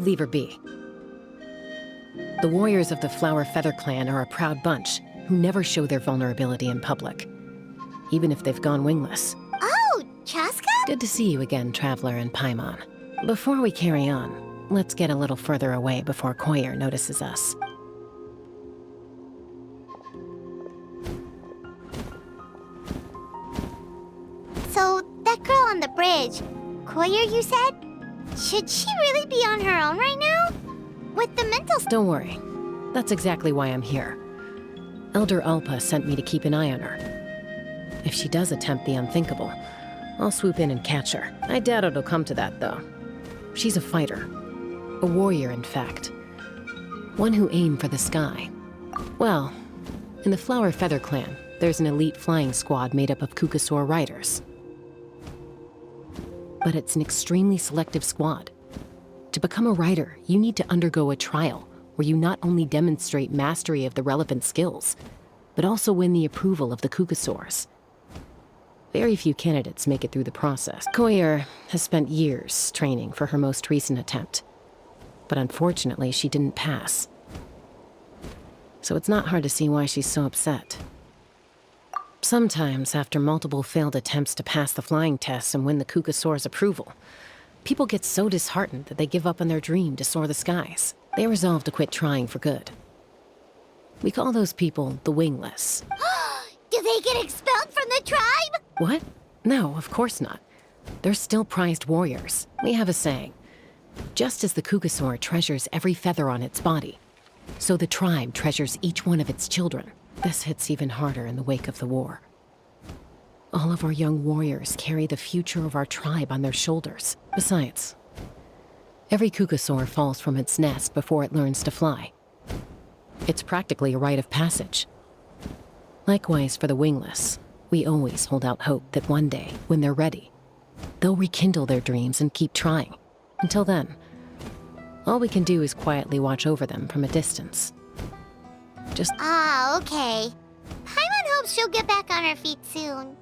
leave her be. The warriors of the Flower Feather Clan are a proud bunch who never show their vulnerability in public, even if they've gone wingless. Oh, Chaska? Good to see you again, Traveler and Paimon. Before we carry on, let's get a little further away before Koyer notices us. So, that girl on the bridge, Koyer, you said? Should she really be on her own right now? With the mental... Don't worry. That's exactly why I'm here. Elder Alpa sent me to keep an eye on her. If she does attempt the unthinkable, I'll swoop in and catch her. I doubt it'll come to that, though. She's a fighter. A warrior, in fact. One who aimed for the sky. Well, in the Flower Feather Clan, there's an elite flying squad made up of Kukasaur riders. But it's an extremely selective squad. To become a rider, you need to undergo a trial where you not only demonstrate mastery of the relevant skills, but also win the approval of the Kukasaurs. Very few candidates make it through the process. Koyer has spent years training for her most recent attempt, but unfortunately she didn't pass. So it's not hard to see why she's so upset. Sometimes, after multiple failed attempts to pass the flying test and win the Kukasaur's approval, people get so disheartened that they give up on their dream to soar the skies. They resolve to quit trying for good. We call those people the wingless. Do they get expelled from the tribe? What? No, of course not. They're still prized warriors. We have a saying. Just as the Kukasaur treasures every feather on its body, so the tribe treasures each one of its children. This hits even harder in the wake of the war. All of our young warriors carry the future of our tribe on their shoulders. Besides, every Kukasaur falls from its nest before it learns to fly. It's practically a rite of passage. Likewise for the wingless, we always hold out hope that one day, when they're ready, they'll rekindle their dreams and keep trying. Until then, all we can do is quietly watch over them from a distance. Just... Ah, okay. Paimon hopes she'll get back on her feet soon.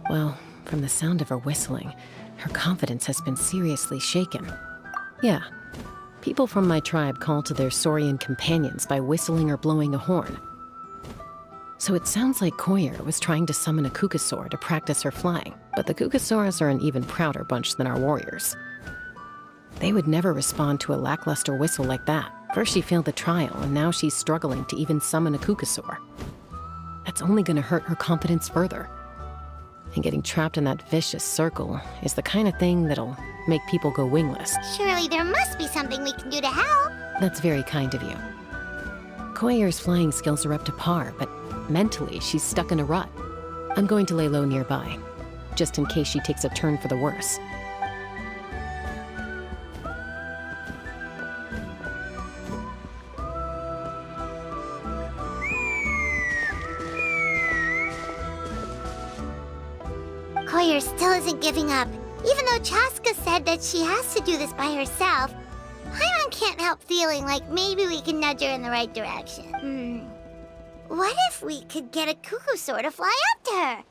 Well, from the sound of her whistling, her confidence has been seriously shaken. Yeah, people from my tribe call to their Saurian companions by whistling or blowing a horn. So it sounds like Koyer was trying to summon a Kukasaur to practice her flying, but the Kukasaurs are an even prouder bunch than our warriors. They would never respond to a lackluster whistle like that. First she failed the trial, and now she's struggling to even summon a Kukasaur. That's only gonna hurt her confidence further. And getting trapped in that vicious circle is the kind of thing that'll make people go wingless. Surely there must be something we can do to help. That's very kind of you. Koyer's flying skills are up to par, but mentally she's stuck in a rut. I'm going to lay low nearby, just in case she takes a turn for the worse. Koyer still isn't giving up. Even though Chaska said that she has to do this by herself, Paimon can't help feeling like maybe we can nudge her in the right direction. What if we could get a Kukasaur to fly up to her?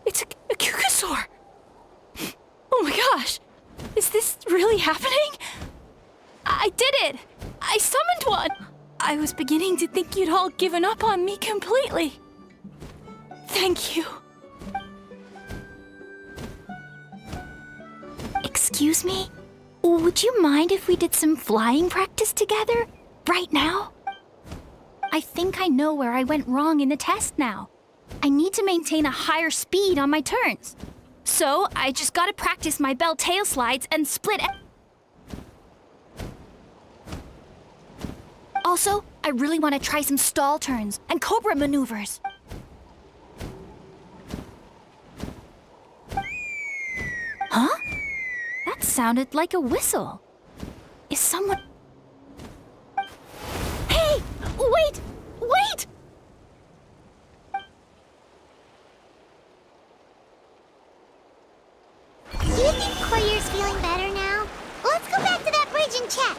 It's a Kukasaur! Oh my gosh! Is this really happening? I did it! I summoned one! I was beginning to think you'd all given up on me completely. Thank you. Excuse me? Would you mind if we did some flying practice together? Right now? I think I know where I went wrong in the test now. I need to maintain a higher speed on my turns. So, I just gotta practice my bell tail slides and split. Also, I really want to try some stall turns and cobra maneuvers. Huh? That sounded like a whistle. Is someone... Hey! Koyer's feeling better now. Let's go back to that bridge and check.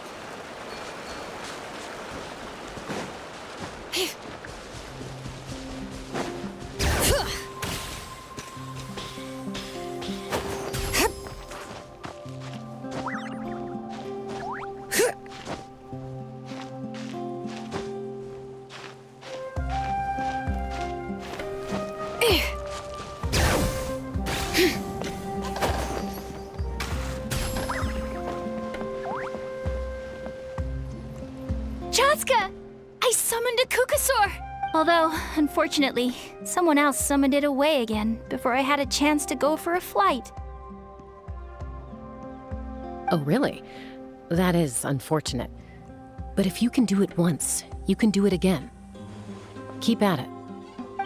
Chaska! I summoned a Kukasaur! Although, unfortunately, someone else summoned it away again before I had a chance to go for a flight. Oh, really? That is unfortunate. But if you can do it once, you can do it again. Keep at it.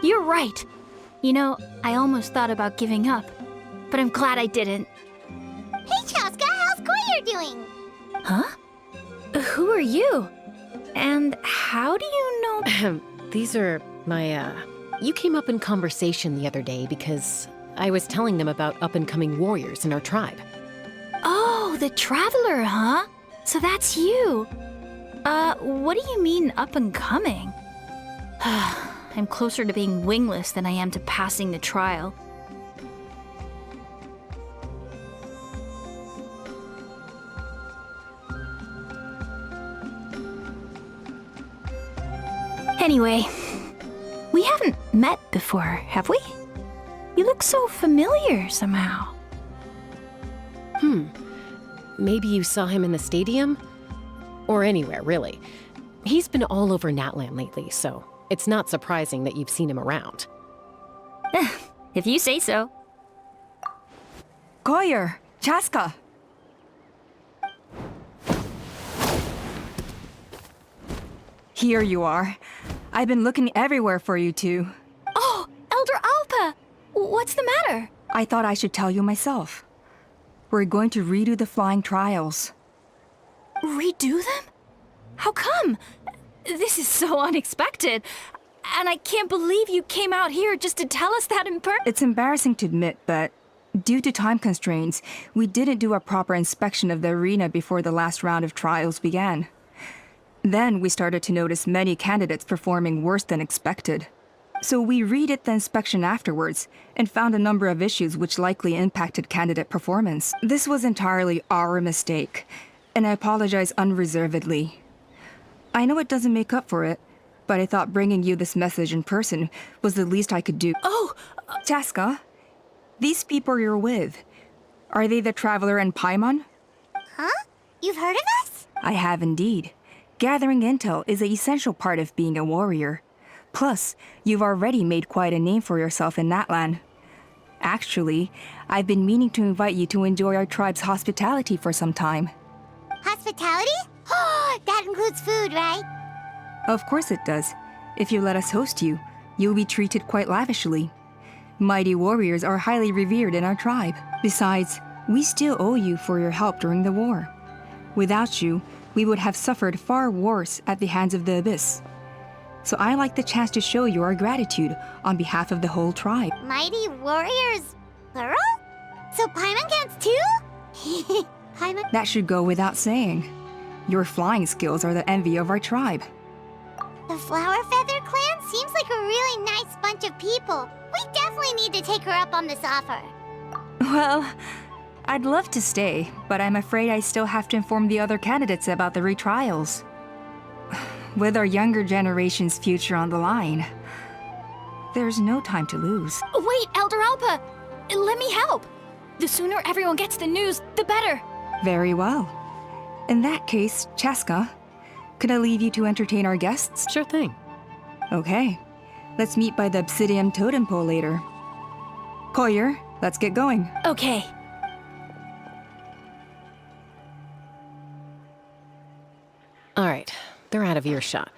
You're right. You know, I almost thought about giving up, but I'm glad I didn't. Hey, Chaska, how's Koyer doing? Huh? Who are you? And how do you know? These are my, You came up in conversation the other day because I was telling them about up-and-coming warriors in our tribe. Oh, the Traveler, huh? So that's you. What do you mean up and coming? I'm closer to being wingless than I am to passing the trial. Anyway, we haven't met before, have we? You look so familiar somehow. Maybe you saw him in the stadium? Or anywhere, really. He's been all over Natlan lately, so it's not surprising that you've seen him around. If you say so. Koyer, Chaska. Here you are. I've been looking everywhere for you two. Oh, Elder Alpa! What's the matter? I thought I should tell you myself. We're going to redo the flying trials. Redo them? How come? This is so unexpected. And I can't believe you came out here just to tell us that in person. It's embarrassing to admit, but due to time constraints, we didn't do a proper inspection of the arena before the last round of trials began. Then we started to notice many candidates performing worse than expected. So we redid the inspection afterwards and found a number of issues which likely impacted candidate performance. This was entirely our mistake, and I apologize unreservedly. I know it doesn't make up for it, but I thought bringing you this message in person was the least I could do. Oh! Chaska, these people you're with, are they the Traveler and Paimon? Huh? You've heard of us? I have indeed. Gathering intel is an essential part of being a warrior. Plus, you've already made quite a name for yourself in Natlan. Actually, I've been meaning to invite you to enjoy our tribe's hospitality for some time. Hospitality? Oh, that includes food, right? Of course it does. If you let us host you, you'll be treated quite lavishly. Mighty warriors are highly revered in our tribe. Besides, we still owe you for your help during the war. Without you, we would have suffered far worse at the hands of the Abyss. So I like the chance to show you our gratitude on behalf of the whole tribe. Mighty warriors, plural? So Paimon counts too? Paimon? That should go without saying. Your flying skills are the envy of our tribe. The Flower Feather clan seems like a really nice bunch of people. We definitely need to take her up on this offer. Well, I'd love to stay, but I'm afraid I still have to inform the other candidates about the retrials. With our younger generation's future on the line, there's no time to lose. Wait, Elder Alpa! Let me help! The sooner everyone gets the news, the better! Very well. In that case, Chaska, could I leave you to entertain our guests? Sure thing. Okay. Let's meet by the Obsidian Totem Pole later. Koyer, let's get going. Okay. All right, they're out of earshot.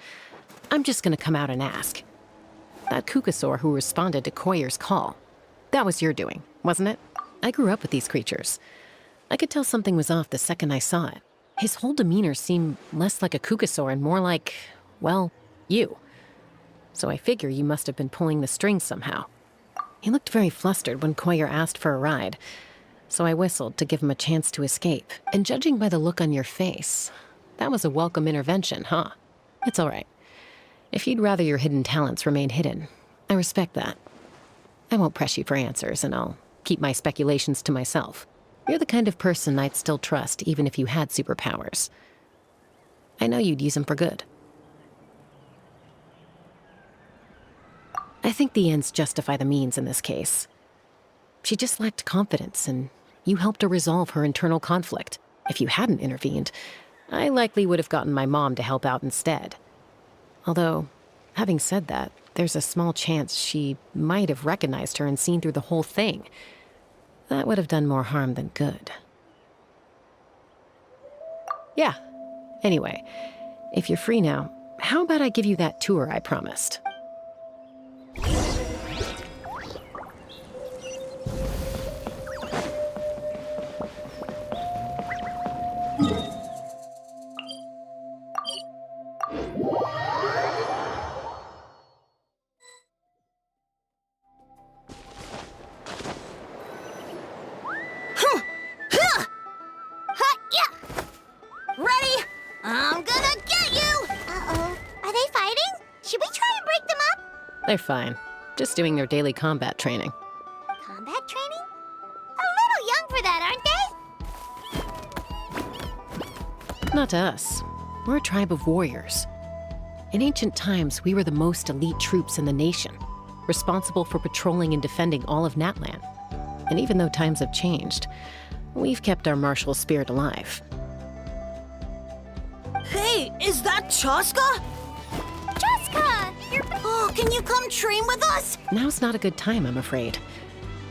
I'm just gonna come out and ask. That Kukasaur who responded to Koyer's call, that was your doing, wasn't it? I grew up with these creatures. I could tell something was off the second I saw it. His whole demeanor seemed less like a Kukasaur and more like, well, you. So I figure you must have been pulling the strings somehow. He looked very flustered when Koyer asked for a ride. So I whistled to give him a chance to escape. And judging by the look on your face, that was a welcome intervention, huh? It's all right. If you'd rather your hidden talents remain hidden, I respect that. I won't press you for answers, and I'll keep my speculations to myself. You're the kind of person I'd still trust even if you had superpowers. I know you'd use them for good. I think the ends justify the means in this case. She just lacked confidence, and you helped her resolve her internal conflict. If you hadn't intervened, I likely would have gotten my mom to help out instead. Although, having said that, there's a small chance she might have recognized her and seen through the whole thing. That would have done more harm than good. Yeah. Anyway, if you're free now, how about I give you that tour I promised? Ready? I'm gonna get you! Uh-oh. Are they fighting? Should we try and break them up? They're fine. Just doing their daily combat training. Combat training? A little young for that, aren't they? Not to us. We're a tribe of warriors. In ancient times, we were the most elite troops in the nation, responsible for patrolling and defending all of Natlan. And even though times have changed, we've kept our martial spirit alive. Hey, is that Chaska? Jessica! Oh, can you come train with us? Now's not a good time, I'm afraid.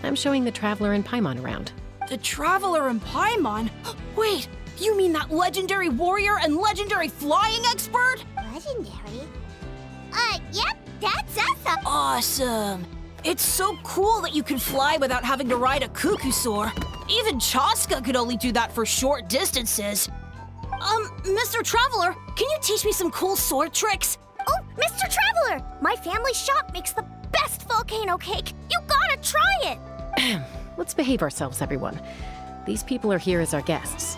I'm showing the Traveler and Paimon around. The Traveler and Paimon? Wait, you mean that legendary warrior and legendary flying expert? Legendary? Yep, that's us. Awesome. It's so cool that you can fly without having to ride a cuckoo-soar. Even Chaska could only do that for short distances. Mr. Traveler, can you teach me some cool sword tricks? Oh, Mr. Traveler! My family shop makes the best volcano cake. You gotta try it! Let's behave ourselves, everyone. These people are here as our guests.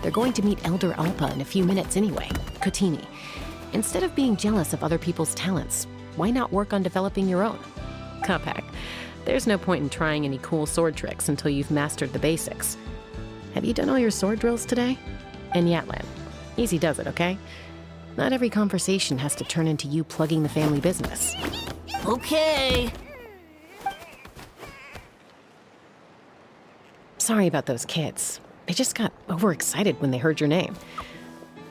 They're going to meet Elder Alpa in a few minutes anyway, Kotini. Instead of being jealous of other people's talents, why not work on developing your own? Kapak, there's no point in trying any cool sword tricks until you've mastered the basics. Have you done all your sword drills today? And Natlan. Easy does it, okay? Not every conversation has to turn into you plugging the family business. Okay. Sorry about those kids. They just got overexcited when they heard your name.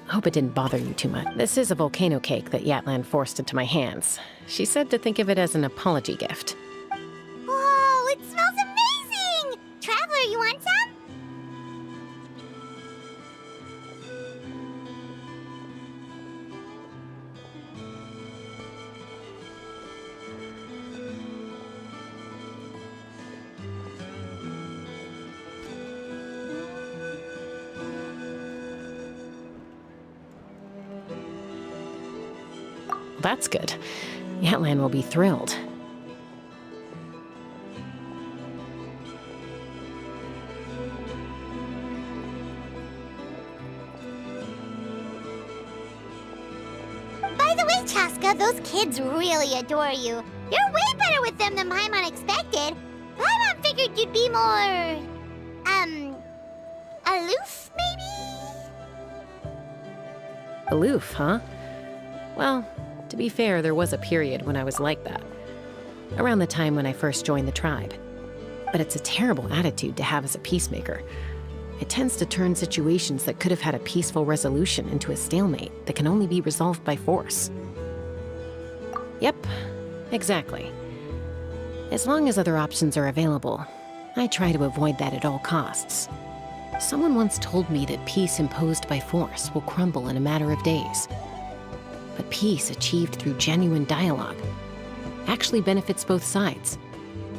Hope it didn't bother you too much. This is a volcano cake that Yatlan forced into my hands. She said to think of it as an apology gift. Whoa, it smells amazing! Traveler, you want some? That's good. Yatlan will be thrilled. By the way, Chaska, those kids really adore you. You're way better with them than Paimon expected. Paimon figured you'd be more... aloof, maybe? Aloof, huh? Well, to be fair, there was a period when I was like that. Around the time when I first joined the tribe. But it's a terrible attitude to have as a peacemaker. It tends to turn situations that could have had a peaceful resolution into a stalemate that can only be resolved by force. Yep, exactly. As long as other options are available, I try to avoid that at all costs. Someone once told me that peace imposed by force will crumble in a matter of days. But peace achieved through genuine dialogue actually benefits both sides,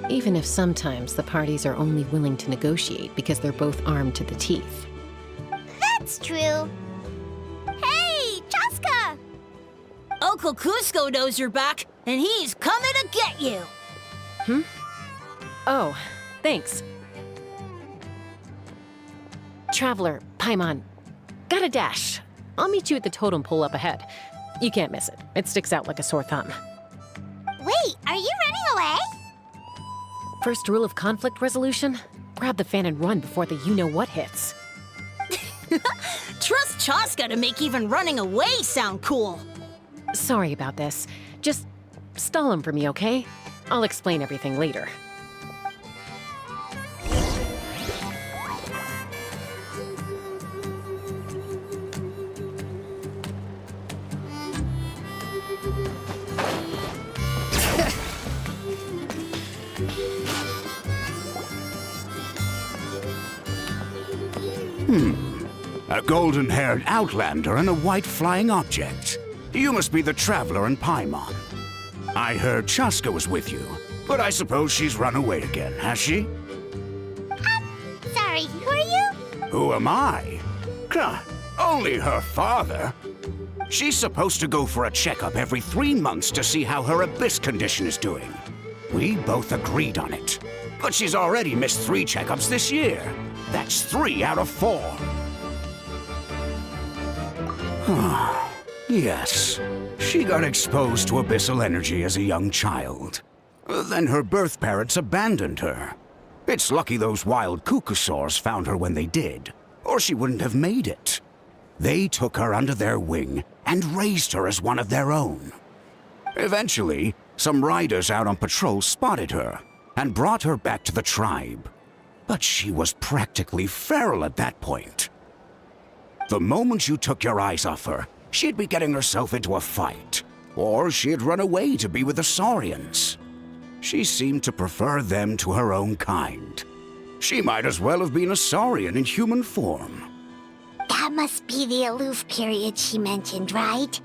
even if sometimes the parties are only willing to negotiate because they're both armed to the teeth. That's true. Hey, Chaska! Uncle Cusco knows you're back, and he's coming to get you. Oh, thanks. Traveler, Paimon, got a dash. I'll meet you at the totem pole up ahead. You can't miss it. It sticks out like a sore thumb. Wait, are you running away? First rule of conflict resolution? Grab the fan and run before the you-know-what hits. Trust Chaska to make even running away sound cool. Sorry about this. Just stall him for me, okay? I'll explain everything later. A golden-haired outlander and a white flying object. You must be the Traveler in Paimon. I heard Chaska was with you, but I suppose she's run away again, has she? Sorry, who are you? Who am I? Only her father. She's supposed to go for a checkup every 3 months to see how her abyss condition is doing. We both agreed on it. But she's already missed 3 checkups this year. That's 3 out of 4. Yes, she got exposed to abyssal energy as a young child. Then her birth parents abandoned her. It's lucky those wild cuckoosaurs found her when they did, or she wouldn't have made it. They took her under their wing and raised her as one of their own. Eventually, some riders out on patrol spotted her and brought her back to the tribe. But she was practically feral at that point. The moment you took your eyes off her, she'd be getting herself into a fight, or she'd run away to be with the Saurians. She seemed to prefer them to her own kind. She might as well have been a Saurian in human form. That must be the aloof period she mentioned, right?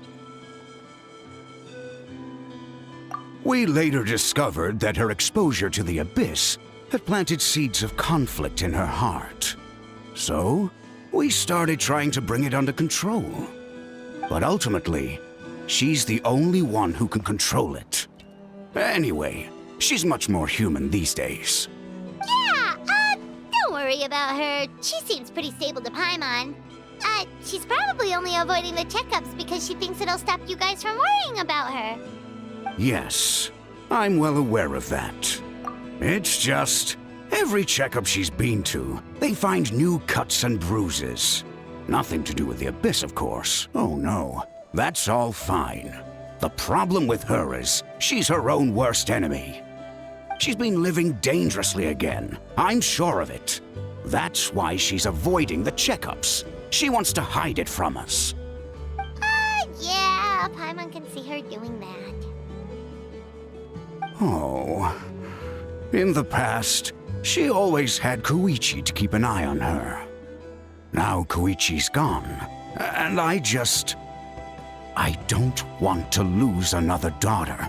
We later discovered that her exposure to the abyss had planted seeds of conflict in her heart. So, we started trying to bring it under control. But ultimately, she's the only one who can control it. Anyway, she's much more human these days. Yeah, don't worry about her. She seems pretty stable to Paimon. She's probably only avoiding the checkups because she thinks it'll stop you guys from worrying about her. Yes, I'm well aware of that. It's just, every checkup she's been to, they find new cuts and bruises. Nothing to do with the abyss, of course. Oh no, that's all fine. The problem with her is, she's her own worst enemy. She's been living dangerously again. I'm sure of it. That's why she's avoiding the checkups. She wants to hide it from us. Yeah, Paimon can see her doing that. Oh. In the past, she always had Koichi to keep an eye on her. Now Koichi's gone, and I don't want to lose another daughter.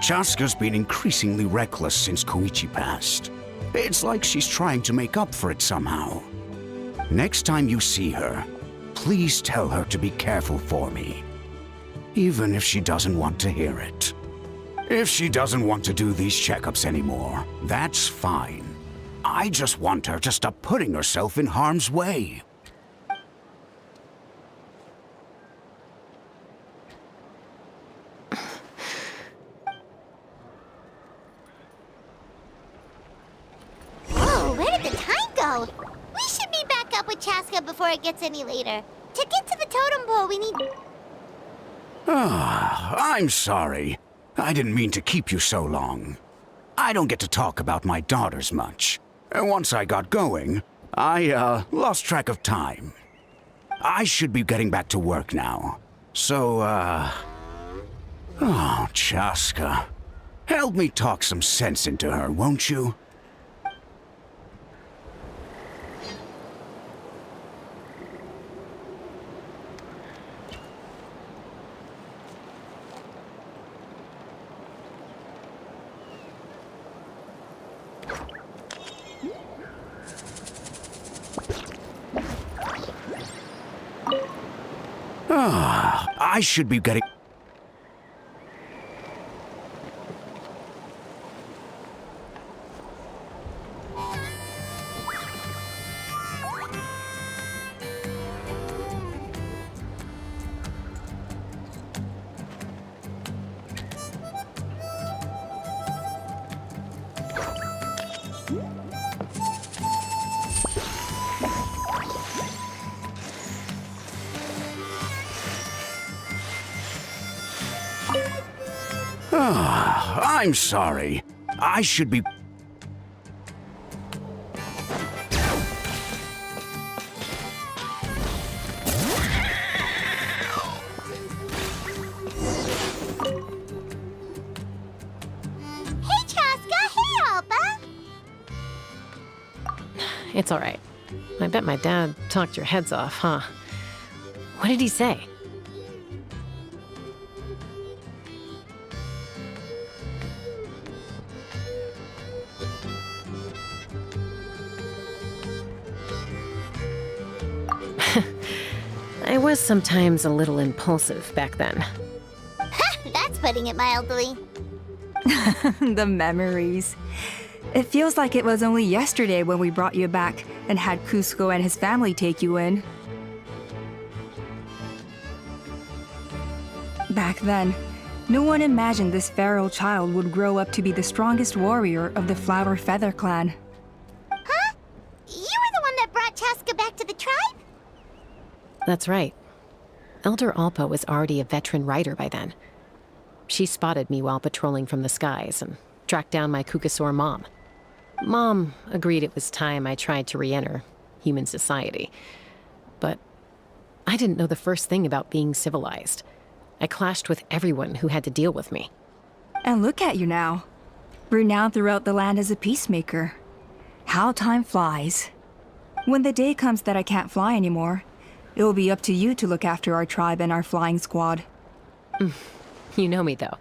Chaska's been increasingly reckless since Koichi passed. It's like she's trying to make up for it somehow. Next time you see her, please tell her to be careful for me. Even if she doesn't want to hear it. If she doesn't want to do these checkups anymore, that's fine. I just want her to stop putting herself in harm's way. Whoa, where did the time go? We should be back up with Chaska before it gets any later. To get to the totem pole, we need... I'm sorry. I didn't mean to keep you so long. I don't get to talk about my daughters much. Once I got going, I lost track of time. I should be getting back to work now. So, oh, Chaska. Help me talk some sense into her, won't you? I should be getting... I'm sorry. I should be... Hey, Chaska! Hey, Alba! It's all right. I bet my dad talked your heads off, huh? What did he say? I was sometimes a little impulsive back then. That's putting it mildly. The memories. It feels like it was only yesterday when we brought you back and had Cusco and his family take you in. Back then, no one imagined this feral child would grow up to be the strongest warrior of the Flower Feather clan. Huh? You were the one that brought Chaska back to the tribe? That's right. Elder Alpa was already a veteran rider by then. She spotted me while patrolling from the skies and tracked down my Kukasaur mom. Mom agreed it was time I tried to re-enter human society. But I didn't know the first thing about being civilized. I clashed with everyone who had to deal with me. And look at you now, renowned throughout the land as a peacemaker. How time flies. When the day comes that I can't fly anymore, it will be up to you to look after our tribe and our flying squad. You know me, though.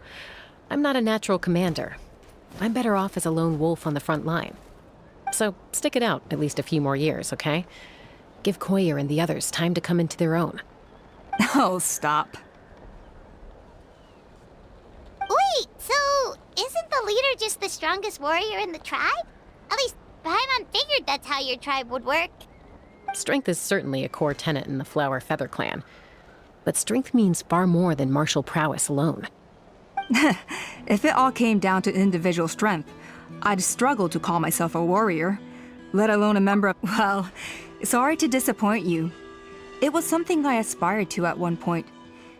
I'm not a natural commander. I'm better off as a lone wolf on the front line. So stick it out at least a few more years, okay? Give Koyer and the others time to come into their own. Oh, stop. Wait, so isn't the leader just the strongest warrior in the tribe? At least Paimon figured that's how your tribe would work. Strength is certainly a core tenet in the Flower Feather clan. But strength means far more than martial prowess alone. If it all came down to individual strength, I'd struggle to call myself a warrior, let alone a member of... Well, sorry to disappoint you. It was something I aspired to at one point.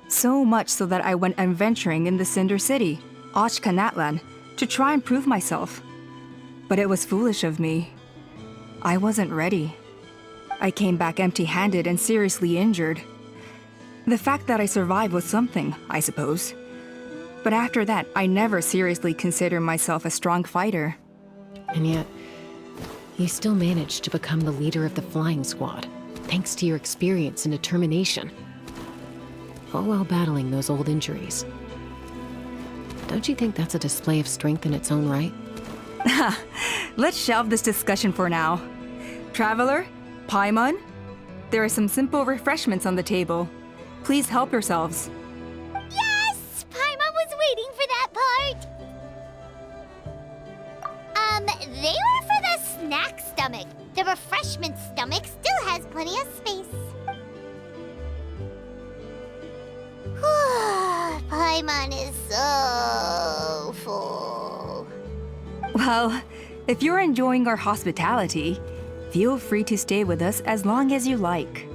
So much so that I went adventuring in the Cinder City, Natlan, to try and prove myself. But it was foolish of me. I wasn't ready. I came back empty-handed and seriously injured. The fact that I survived was something, I suppose. But after that, I never seriously considered myself a strong fighter. And yet, you still managed to become the leader of the flying squad, thanks to your experience and determination. All while battling those old injuries. Don't you think that's a display of strength in its own right? Let's shelve this discussion for now. Traveler, Paimon, there are some simple refreshments on the table. Please help yourselves. Yes! Paimon was waiting for that part! They were for the snack stomach. The refreshment stomach still has plenty of space. Paimon is so full. Well, if you're enjoying our hospitality, feel free to stay with us as long as you like.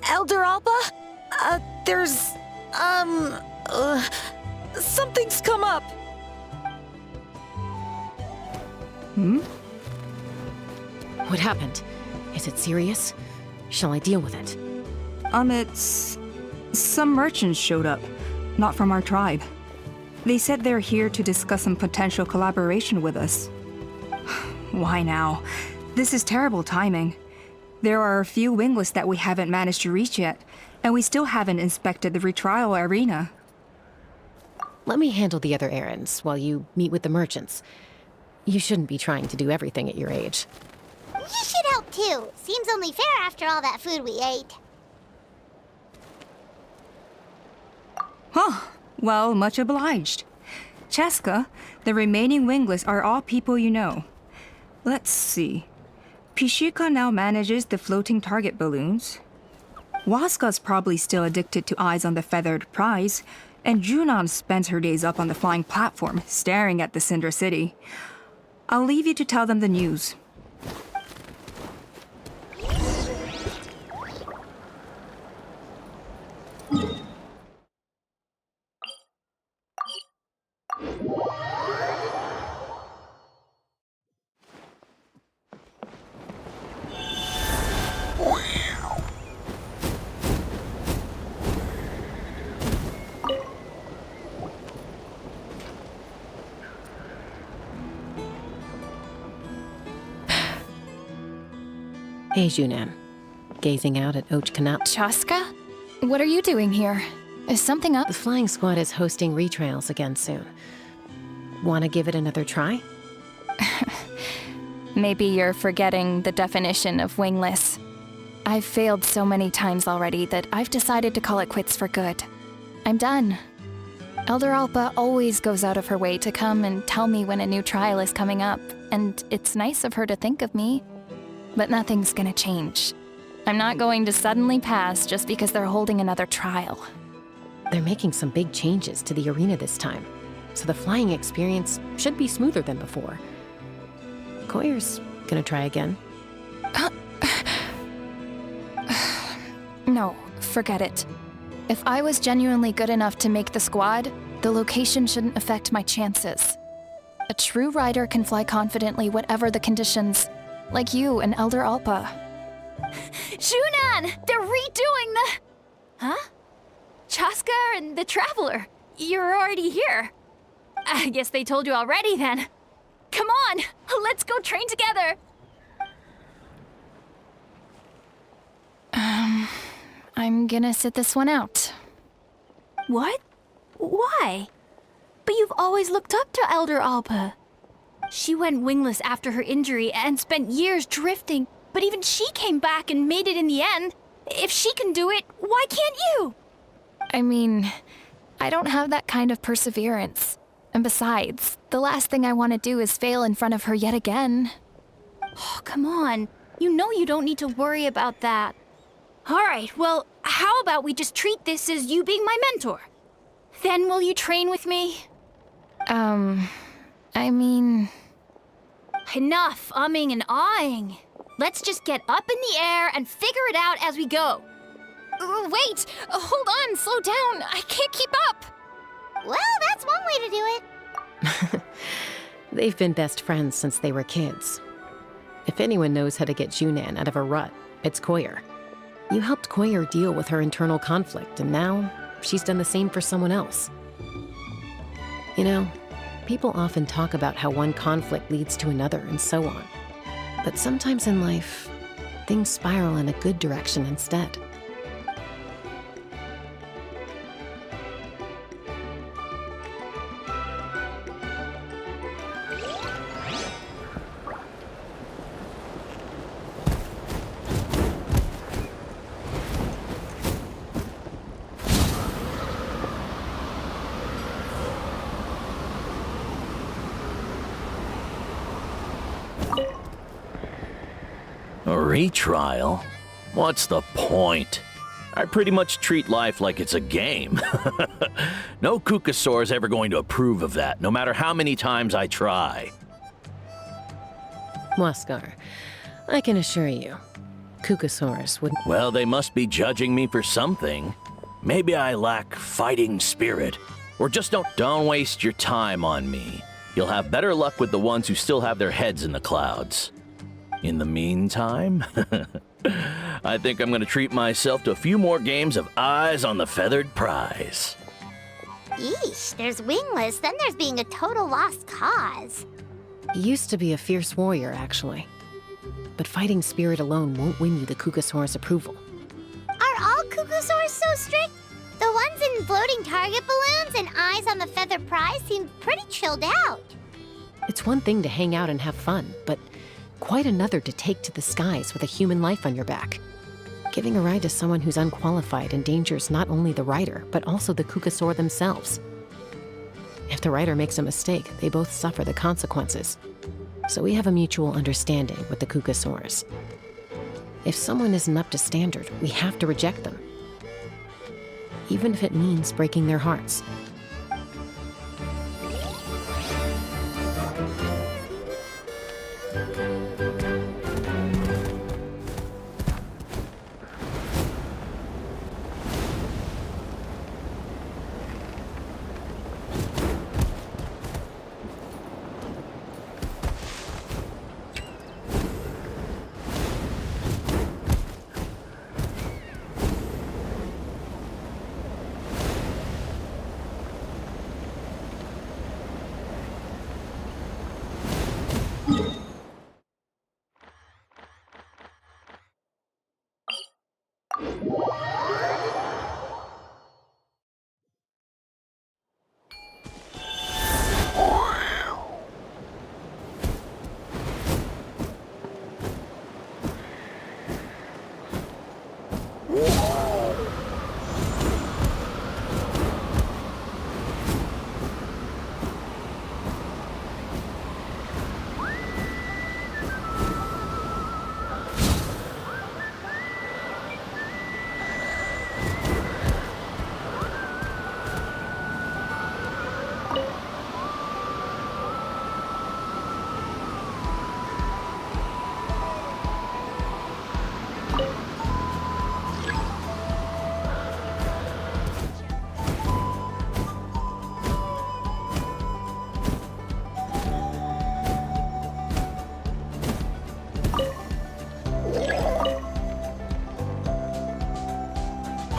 Elder Alpa? Something's come up. What happened? Is it serious? Shall I deal with it? It's... Some merchants showed up, not from our tribe. They said they're here to discuss some potential collaboration with us. Why now? This is terrible timing. There are a few wingless that we haven't managed to reach yet, and we still haven't inspected the retrial arena. Let me handle the other errands while you meet with the merchants. You shouldn't be trying to do everything at your age. You should help too. Seems only fair after all that food we ate. Huh. Well, much obliged. Chaska, the remaining wingless are all people you know. Let's see. Pishika now manages the floating target balloons. Waska's probably still addicted to eyes on the feathered prize, and Junon spends her days up on the flying platform, staring at the Cinder City. I'll leave you to tell them the news. Hey, Junan. Gazing out at Oach Canal. Chaska? What are you doing here? Is something up? The flying squad is hosting retrials again soon. Want to give it another try? Maybe you're forgetting the definition of wingless. I've failed so many times already that I've decided to call it quits for good. I'm done. Elder Alpa always goes out of her way to come and tell me when a new trial is coming up, and it's nice of her to think of me. But nothing's gonna change. I'm not going to suddenly pass just because they're holding another trial. They're making some big changes to the arena this time, so the flying experience should be smoother than before. Koyer's gonna try again. No, forget it. If I was genuinely good enough to make the squad, the location shouldn't affect my chances. A true rider can fly confidently whatever the conditions, like you and Elder Alpa. Shunan! They're redoing the... Huh? Chaska and the Traveler. You're already here. I guess they told you already then. Come on, let's go train together. I'm gonna sit this one out. What? Why? But you've always looked up to Elder Alpa. She went wingless after her injury and spent years drifting, but even she came back and made it in the end. If she can do it, why can't you? I mean, I don't have that kind of perseverance. And besides, the last thing I want to do is fail in front of her yet again. Oh, come on. You know you don't need to worry about that. All right, well, how about we just treat this as you being my mentor? Then will you train with me? I mean... Enough umming and ahhing. Let's just get up in the air and figure it out as we go. Wait, hold on, slow down. I can't keep up. Well, that's one way to do it. They've been best friends since they were kids. If anyone knows how to get Junan out of a rut, it's Koyer. You helped Koyer deal with her internal conflict, and now she's done the same for someone else. You know, people often talk about how one conflict leads to another and so on. But sometimes in life, things spiral in a good direction instead. A retrial? What's the point? I pretty much treat life like it's a game. No Kukasaur is ever going to approve of that, no matter how many times I try. Waskar, I can assure you, Kukasaurus wouldn't... Well, they must be judging me for something. Maybe I lack fighting spirit. Or just don't waste your time on me. You'll have better luck with the ones who still have their heads in the clouds. In the meantime, I think I'm gonna treat myself to a few more games of Eyes on the Feathered Prize. Yeesh, there's wingless, then there's being a total lost cause. He used to be a fierce warrior, actually. But fighting spirit alone won't win you the Kukasaur's approval. Are all Kukusaurs so strict? The ones in floating target balloons and Eyes on the Feathered Prize seem pretty chilled out. It's one thing to hang out and have fun, but quite another to take to the skies with a human life on your back. Giving a ride to someone who's unqualified endangers not only the rider, but also the Kukasaur themselves. If the rider makes a mistake, they both suffer the consequences. So we have a mutual understanding with the Kukasaurs. If someone isn't up to standard, we have to reject them. Even if it means breaking their hearts.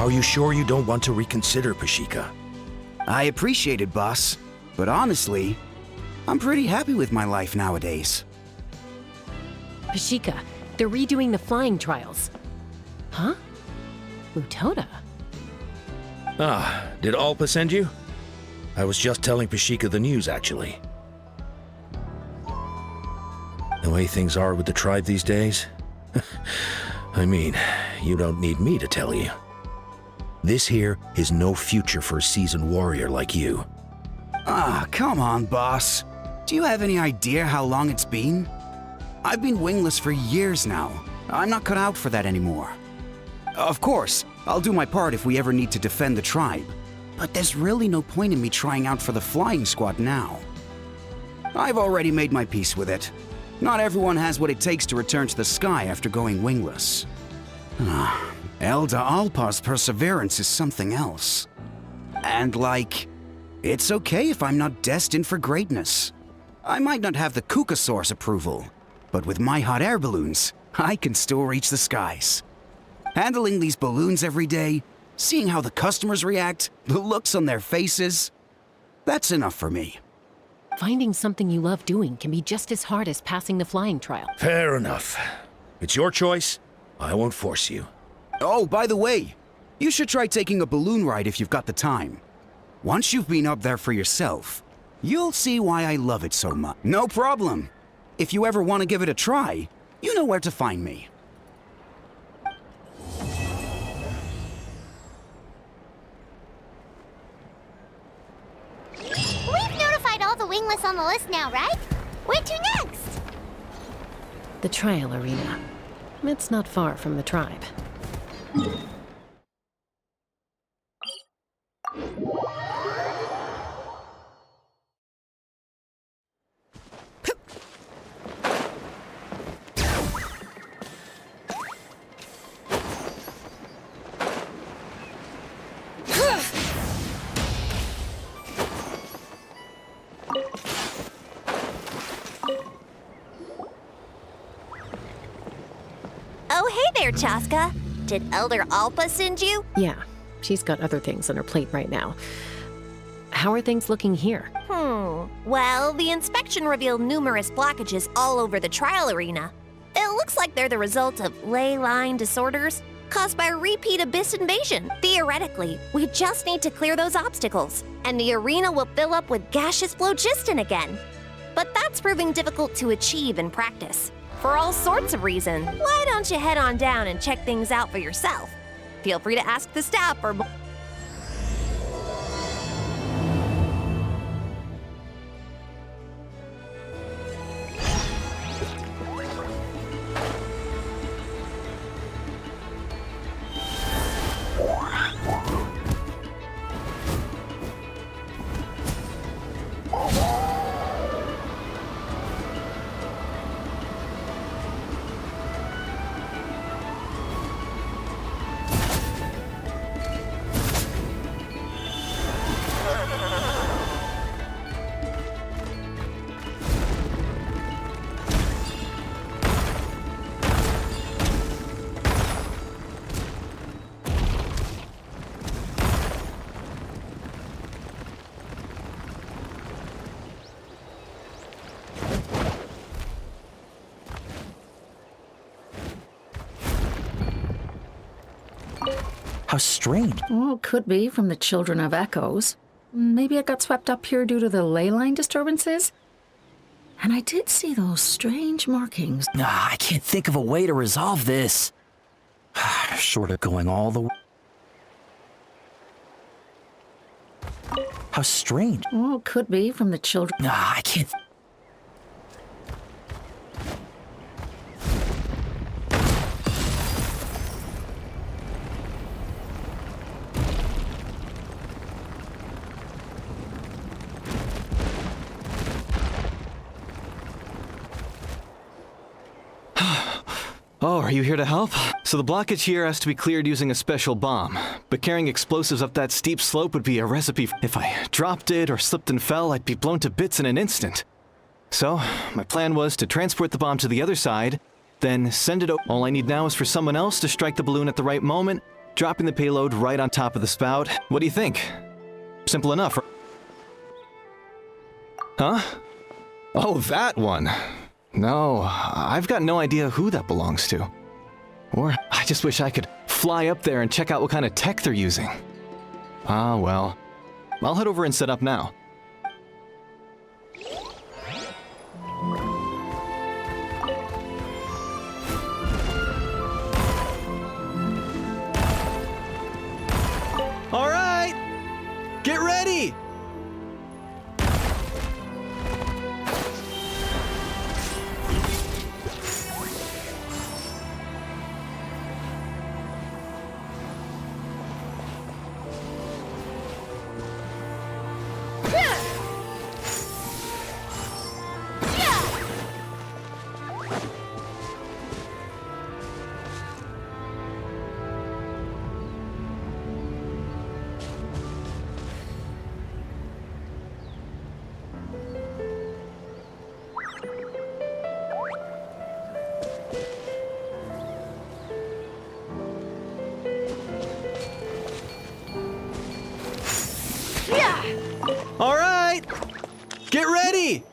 Are you sure you don't want to reconsider, Pashika? I appreciate it, boss. But honestly, I'm pretty happy with my life nowadays. Pashika, they're redoing the flying trials. Huh? Mutoda? Ah, did Alpa send you? I was just telling Pashika the news, actually. The way things are with the tribe these days? I mean, you don't need me to tell you. This here is no future for a seasoned warrior like you. Ah, come on, boss. Do you have any idea how long it's been? I've been wingless for years now. I'm not cut out for that anymore. Of course, I'll do my part if we ever need to defend the tribe. But there's really no point in me trying out for the flying squad now. I've already made my peace with it. Not everyone has what it takes to return to the sky after going wingless. Elder Alpa's perseverance is something else. And it's okay if I'm not destined for greatness. I might not have the Kukasaur's approval, but with my hot air balloons, I can still reach the skies. Handling these balloons every day, seeing how the customers react, the looks on their faces, that's enough for me. Finding something you love doing can be just as hard as passing the flying trial. Fair enough. It's your choice. I won't force you. Oh, by the way, you should try taking a balloon ride if you've got the time. Once you've been up there for yourself, you'll see why I love it so much. No problem. If you ever want to give it a try, you know where to find me. We've notified all the wingless on the list now, right? Where to next? The trial arena. It's not far from the tribe. Oh, hey there, Chaska. Did Elder Alpa send you? Yeah, she's got other things on her plate right now. How are things looking here? Well, the inspection revealed numerous blockages all over the trial arena. It looks like they're the result of ley line disorders caused by a repeat abyss invasion. Theoretically, we just need to clear those obstacles, and the arena will fill up with gaseous phlogiston again. But that's proving difficult to achieve in practice. For all sorts of reasons, why don't you head on down and check things out for yourself? Feel free to ask the staff or... How strange. Well, could be from the Children of Echoes. Maybe it got swept up here due to the ley line disturbances? And I did see those strange markings. I can't think of a way to resolve this. Short of going all the way. How strange. Well, could be from the Children. I can't. Oh, are you here to help? So the blockage here has to be cleared using a special bomb, but carrying explosives up that steep slope would be a recipe. If I dropped it or slipped and fell, I'd be blown to bits in an instant. So, my plan was to transport the bomb to the other side, then send it over. All I need now is for someone else to strike the balloon at the right moment, dropping the payload right on top of the spout. What do you think? Simple enough. Huh? Oh, that one. No, I've got no idea who that belongs to. Or I just wish I could fly up there and check out what kind of tech they're using. Ah, well. I'll head over and set up now. All right! Get ready! All right! Get ready!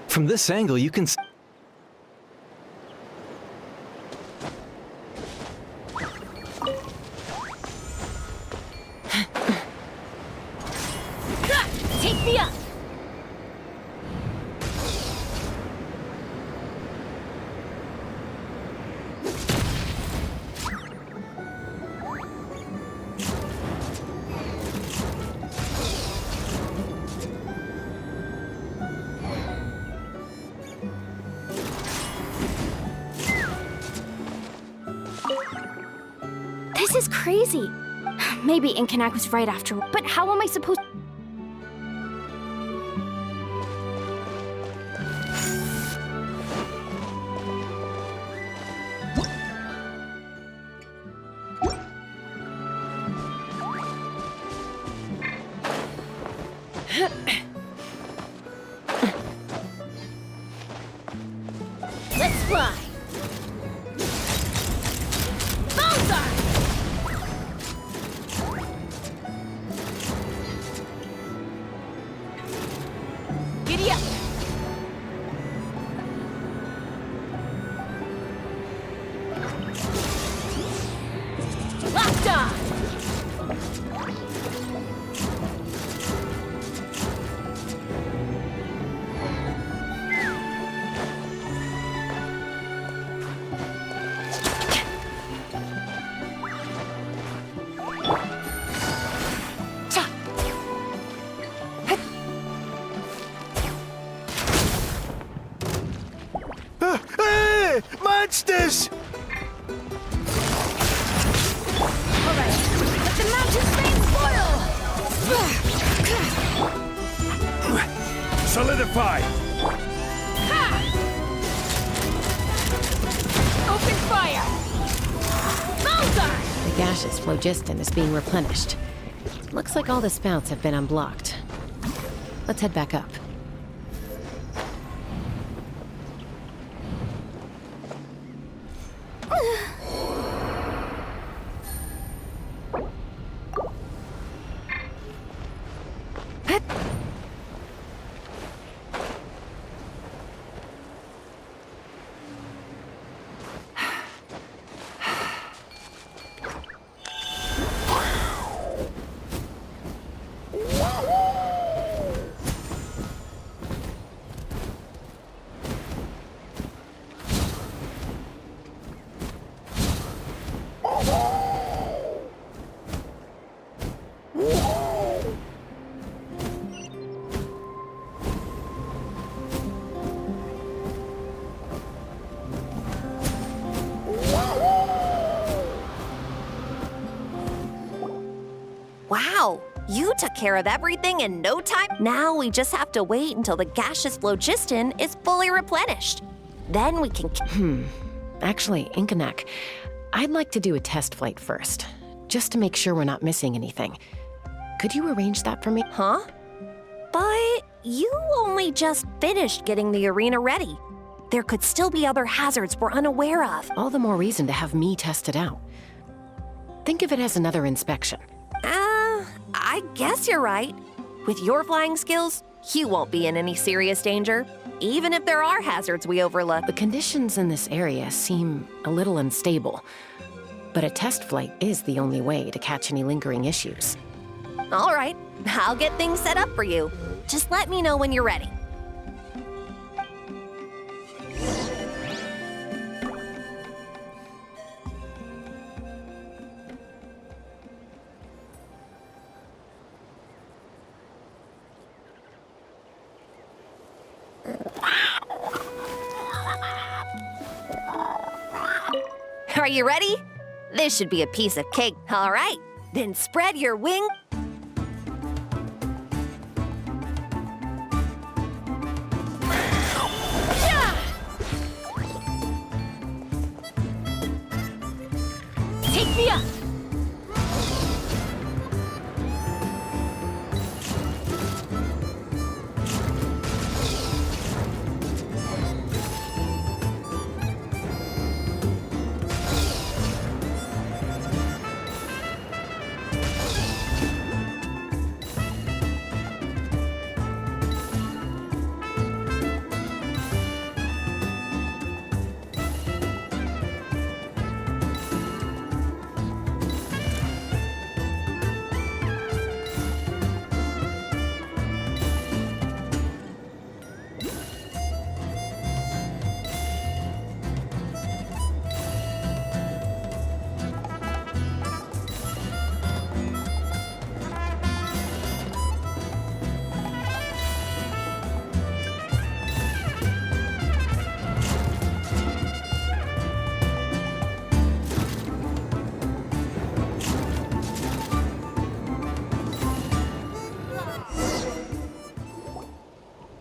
From this angle, you can Take me up! This is crazy. Maybe Inkanak was right after all, but how am I supposed... Let's fly! Giddy up! Locked on! Hey! Monsters! Alright, let the mountains rain spoil! Solidify! Open fire! Malzar! The gaseous phlogiston is being replenished. Looks like all the spouts have been unblocked. Let's head back up. Wow! You took care of everything in no time. Now we just have to wait until the gaseous phlogiston is fully replenished. Then we can... Actually, Inkanek, I'd like to do a test flight first, just to make sure we're not missing anything. Could you arrange that for me? Huh? But you only just finished getting the arena ready. There could still be other hazards we're unaware of. All the more reason to have me test it out. Think of it as another inspection. I guess you're right. With your flying skills, you won't be in any serious danger, even if there are hazards we overlook. The conditions in this area seem a little unstable, but a test flight is the only way to catch any lingering issues. All right, I'll get things set up for you. Just let me know when you're ready. Are you ready? This should be a piece of cake. All right, then spread your wing. Take me up!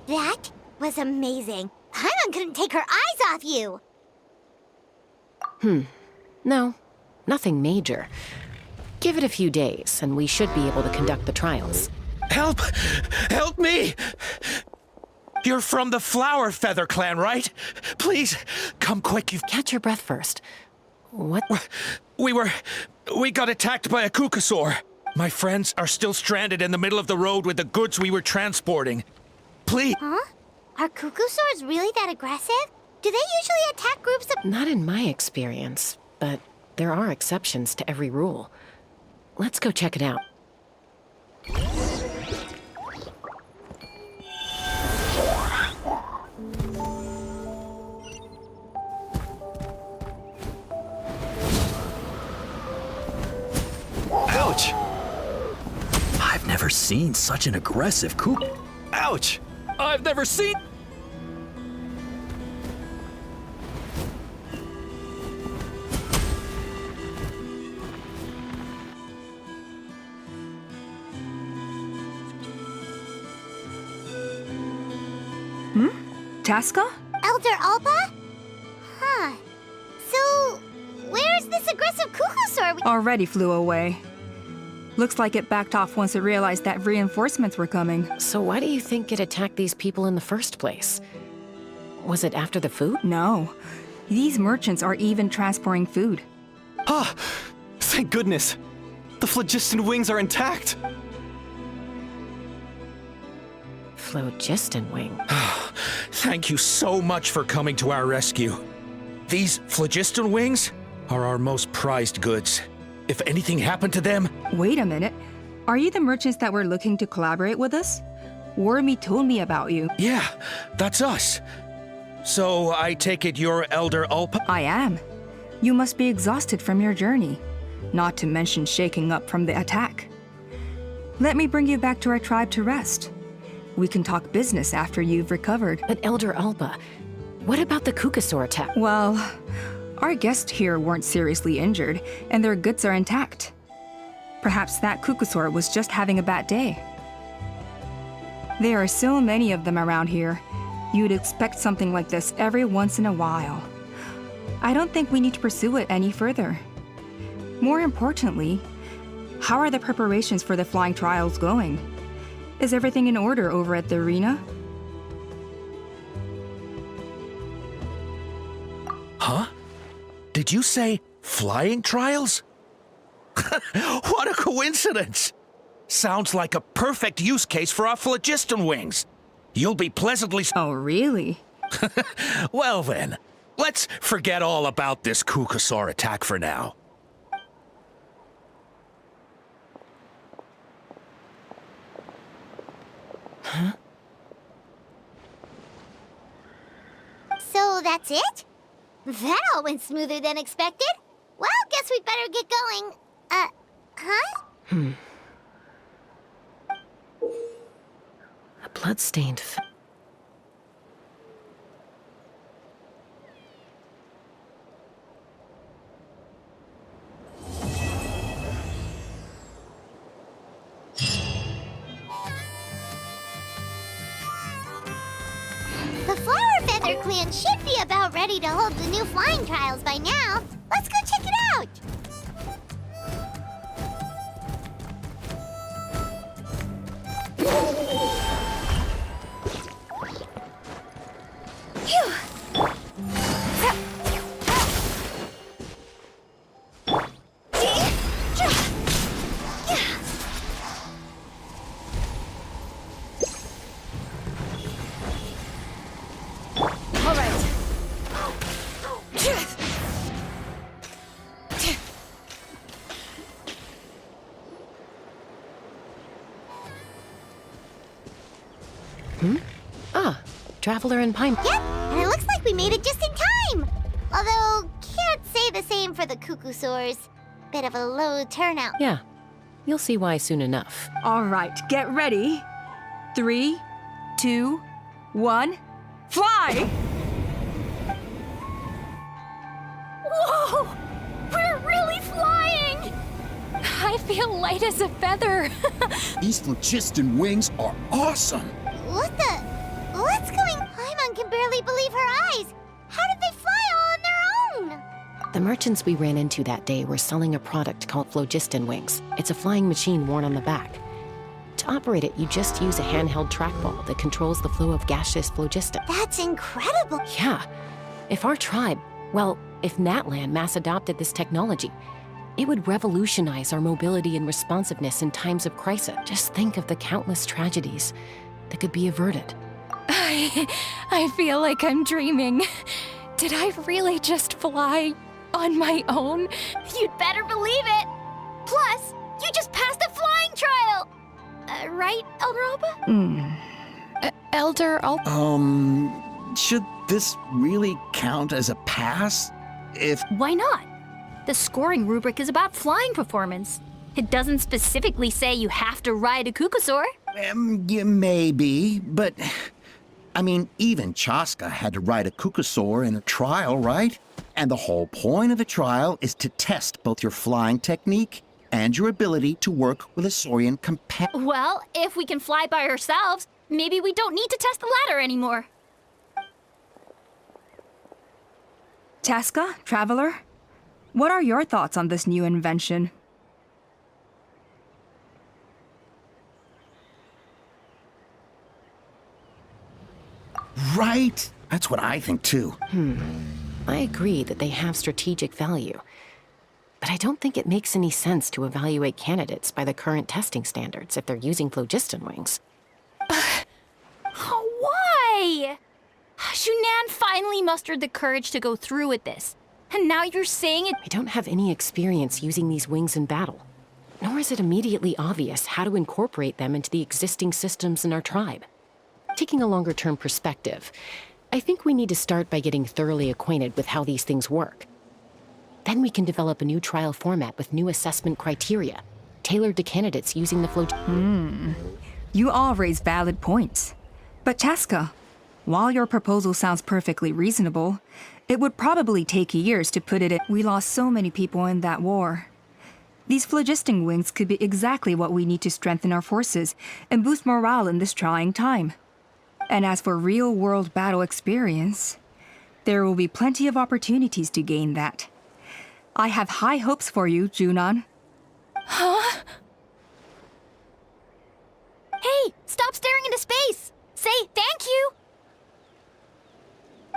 That was amazing. Paimon couldn't take her eyes off you. No, nothing major. Give it a few days, and we should be able to conduct the trials. Help! Help me! You're from the Flower Feather clan, right? Please, come quick. Catch your breath first. What? We got attacked by a Kukasaur. My friends are still stranded in the middle of the road with the goods we were transporting. Please. Huh? Are Kukusaurs really that aggressive? Do they usually attack groups of... Not in my experience, but there are exceptions to every rule. Let's go check it out. Ouch! I've never seen such an aggressive kook. Ouch! I've never seen... Chaska? Elder Alpa? Huh. So, where's this aggressive Kukusaur? Already flew away. Looks like it backed off once it realized that reinforcements were coming. So why do you think it attacked these people in the first place? Was it after the food? No. These merchants are even transporting food. Ah! Thank goodness! The phlogiston wings are intact! Phlogiston wing. Thank you so much for coming to our rescue. These phlogiston wings are our most prized goods. If anything happened to them... Wait a minute. Are you the merchants that were looking to collaborate with us? Wormy told me about you. Yeah, that's us. So I take it you're Elder Alpa? I am. You must be exhausted from your journey. Not to mention shaking up from the attack. Let me bring you back to our tribe to rest. We can talk business after you've recovered. But Elder Alpa, what about the Kukasaur attack? Well, our guests here weren't seriously injured, and their goods are intact. Perhaps that Kukusaur was just having a bad day. There are so many of them around here. You'd expect something like this every once in a while. I don't think we need to pursue it any further. More importantly, how are the preparations for the flying trials going? Is everything in order over at the arena? Huh? Did you say flying trials? What a coincidence! Sounds like a perfect use case for our phlogiston wings. You'll be pleasantly... Oh, really? Well then, let's forget all about this Kukusaur attack for now. Huh? So that's it? That all went smoother than expected. Well, guess we'd better get going. Huh? A blood-stained... The Flower Feather Clan should be about ready to hold the new flying trials by now. Let's go check it out! Traveler and Pine... Yep, and it looks like we made it just in time! Although, can't say the same for the Kukusaurs. Bit of a low turnout. Yeah, you'll see why soon enough. All right, get ready. 3, 2, 1, fly! Whoa! We're really flying! I feel light as a feather. These phlogiston wings are awesome! What's going on? Paimon can barely believe her eyes. How did they fly all on their own? The merchants we ran into that day were selling a product called phlogiston wings. It's a flying machine worn on the back. To operate it, you just use a handheld trackball that controls the flow of gaseous phlogiston. That's incredible. Yeah. If our tribe, well, if Natlan mass adopted this technology, it would revolutionize our mobility and responsiveness in times of crisis. Just think of the countless tragedies that could be averted. I feel like I'm dreaming. Did I really just fly on my own? You'd better believe it. Plus, you just passed a flying trial. Right, Elder Alba? Elder Alba? Should this really count as a pass? Why not? The scoring rubric is about flying performance. It doesn't specifically say you have to ride a Kukusaur. Yeah, maybe, but... I mean, even Chaska had to ride a Kukusaur in a trial, right? And the whole point of the trial is to test both your flying technique and your ability to work with a Saurian companion. Well, if we can fly by ourselves, maybe we don't need to test the ladder anymore. Chaska, Traveler, what are your thoughts on this new invention? Right? That's what I think, too. I agree that they have strategic value. But I don't think it makes any sense to evaluate candidates by the current testing standards if they're using phlogiston wings. Why? Shunan finally mustered the courage to go through with this. And now you're saying it... I don't have any experience using these wings in battle. Nor is it immediately obvious how to incorporate them into the existing systems in our tribe. Taking a longer-term perspective, I think we need to start by getting thoroughly acquainted with how these things work. Then we can develop a new trial format with new assessment criteria, tailored to candidates using the You all raise valid points. But Chaska, while your proposal sounds perfectly reasonable, it would probably take years to put it in. We lost so many people in that war. These phlogiston wings could be exactly what we need to strengthen our forces and boost morale in this trying time. And as for real-world battle experience, there will be plenty of opportunities to gain that. I have high hopes for you, Junon. Huh? Hey, stop staring into space! Say thank you!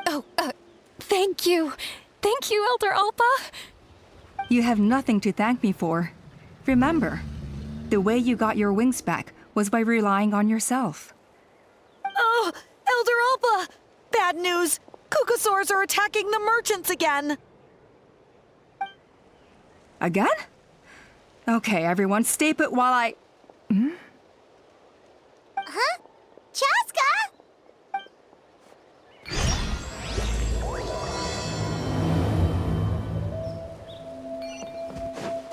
Oh, thank you. Thank you, Elder Alpa. You have nothing to thank me for. Remember, the way you got your wings back was by relying on yourself. Oh, Elder Alpa! Bad news! Kukasaurs are attacking the merchants again! Again? Okay, everyone, stay put while I... Huh? Chaska?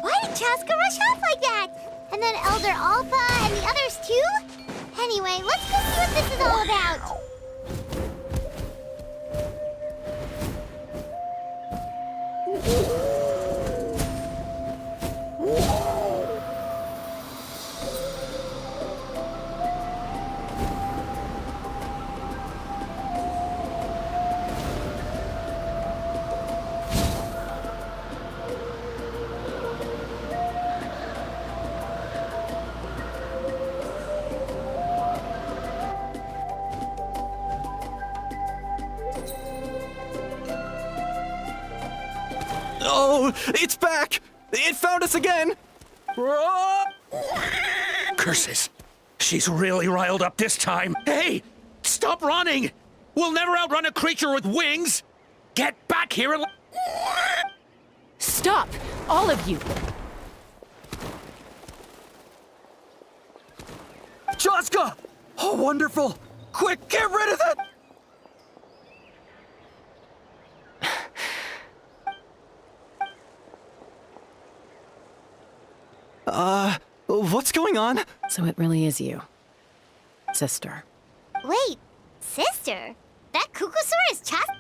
Why did Chaska rush off like that? And then Elder Alpha and the others too? Anyway, let's go see what this is all about. Oh, it's back! It found us again! Curses. She's really riled up this time. Hey! Stop running! We'll never outrun a creature with wings! Get back here and... Stop! All of you! Chaska! Oh, wonderful! Quick, get rid of that! What's going on? So it really is you, sister. Wait, sister? That Kukasaur is Chaska?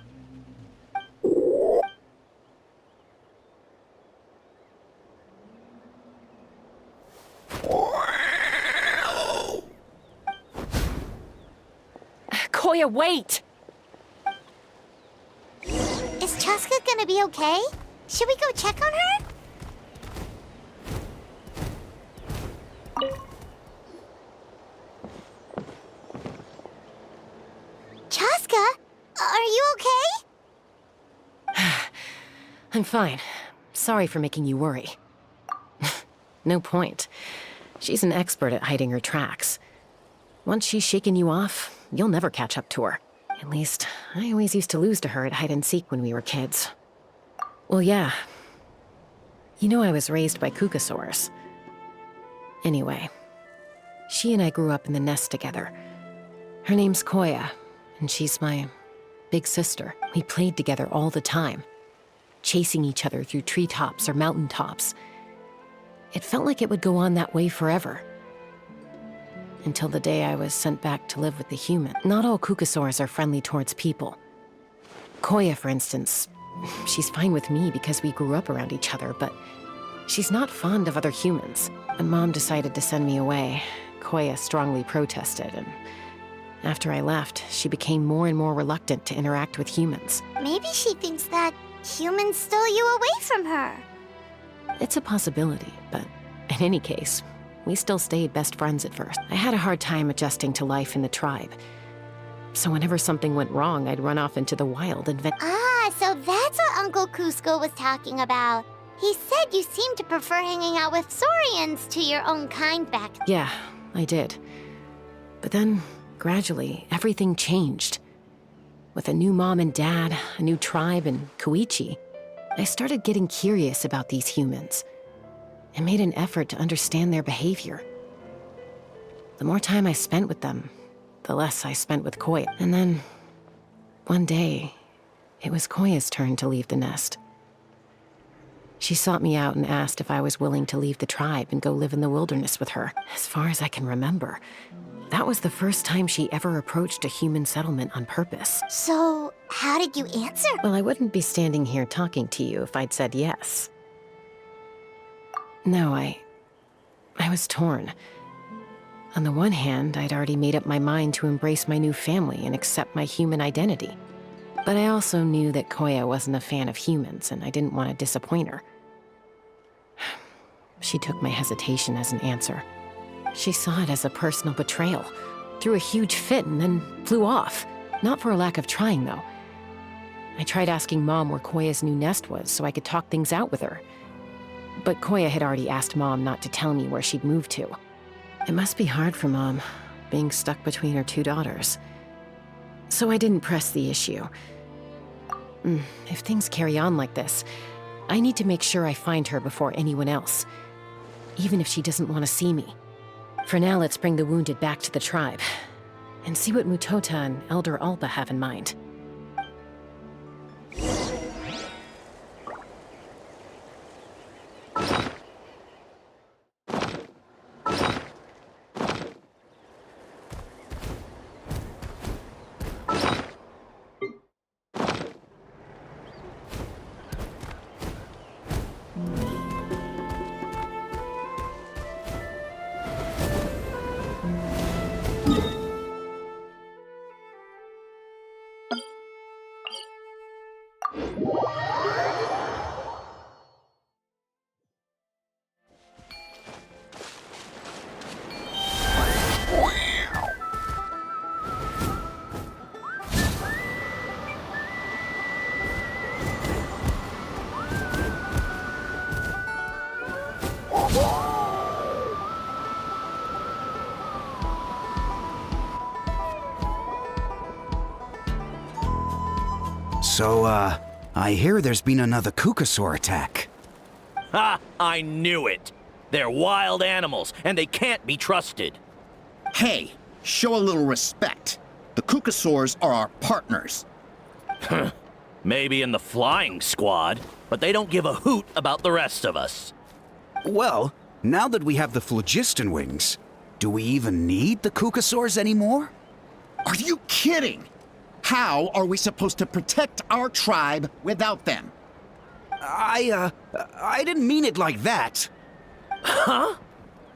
Koya, wait! Is Chaska gonna be okay? Should we go check on her? Chaska, are you okay? I'm fine. Sorry for making you worry. No point. She's an expert at hiding her tracks. Once she's shaken you off, you'll never catch up to her. At least, I always used to lose to her at hide-and-seek when we were kids. Well, yeah. You know I was raised by Kukasaurs. Anyway, she and I grew up in the nest together. Her name's Koya, and she's my big sister. We played together all the time, chasing each other through treetops or mountaintops. It felt like it would go on that way forever. Until the day I was sent back to live with the human. Not all Kukasaurs are friendly towards people. Koya, for instance, she's fine with me because we grew up around each other, but she's not fond of other humans. When Mom decided to send me away, Koya strongly protested, and after I left, she became more and more reluctant to interact with humans. Maybe she thinks that humans stole you away from her. It's a possibility, but in any case, we still stayed best friends at first. I had a hard time adjusting to life in the tribe. So whenever something went wrong, I'd run off into the wild and Ah, so that's what Uncle Cusco was talking about. He said you seemed to prefer hanging out with Saurians to your own kind back then. Yeah, I did. But then, gradually, everything changed. With a new mom and dad, a new tribe, and Koichi, I started getting curious about these humans. I made an effort to understand their behavior. The more time I spent with them, the less I spent with Koya. And then, one day, it was Koya's turn to leave the nest. She sought me out and asked if I was willing to leave the tribe and go live in the wilderness with her. As far as I can remember, that was the first time she ever approached a human settlement on purpose. So, how did you answer? Well, I wouldn't be standing here talking to you if I'd said yes. No, I was torn. On the one hand, I'd already made up my mind to embrace my new family and accept my human identity. But I also knew that Koya wasn't a fan of humans, and I didn't want to disappoint her. She took my hesitation as an answer. She saw it as a personal betrayal, threw a huge fit, and then flew off. Not for a lack of trying, though. I tried asking Mom where Koya's new nest was so I could talk things out with her. But Koya had already asked Mom not to tell me where she'd moved to. It must be hard for Mom, being stuck between her two daughters. So I didn't press the issue. If things carry on like this, I need to make sure I find her before anyone else, even if she doesn't want to see me. For now, let's bring the wounded back to the tribe, and see what Mutota and Elder Alba have in mind. So, I hear there's been another Kukasaur attack. Ha! I knew it! They're wild animals, and they can't be trusted. Hey, show a little respect. The Kukasaurs are our partners. Maybe in the flying squad, but they don't give a hoot about the rest of us. Well, now that we have the phlogiston wings, do we even need the Kukasaurs anymore? Are you kidding? How are we supposed to protect our tribe without them? I didn't mean it like that. Huh?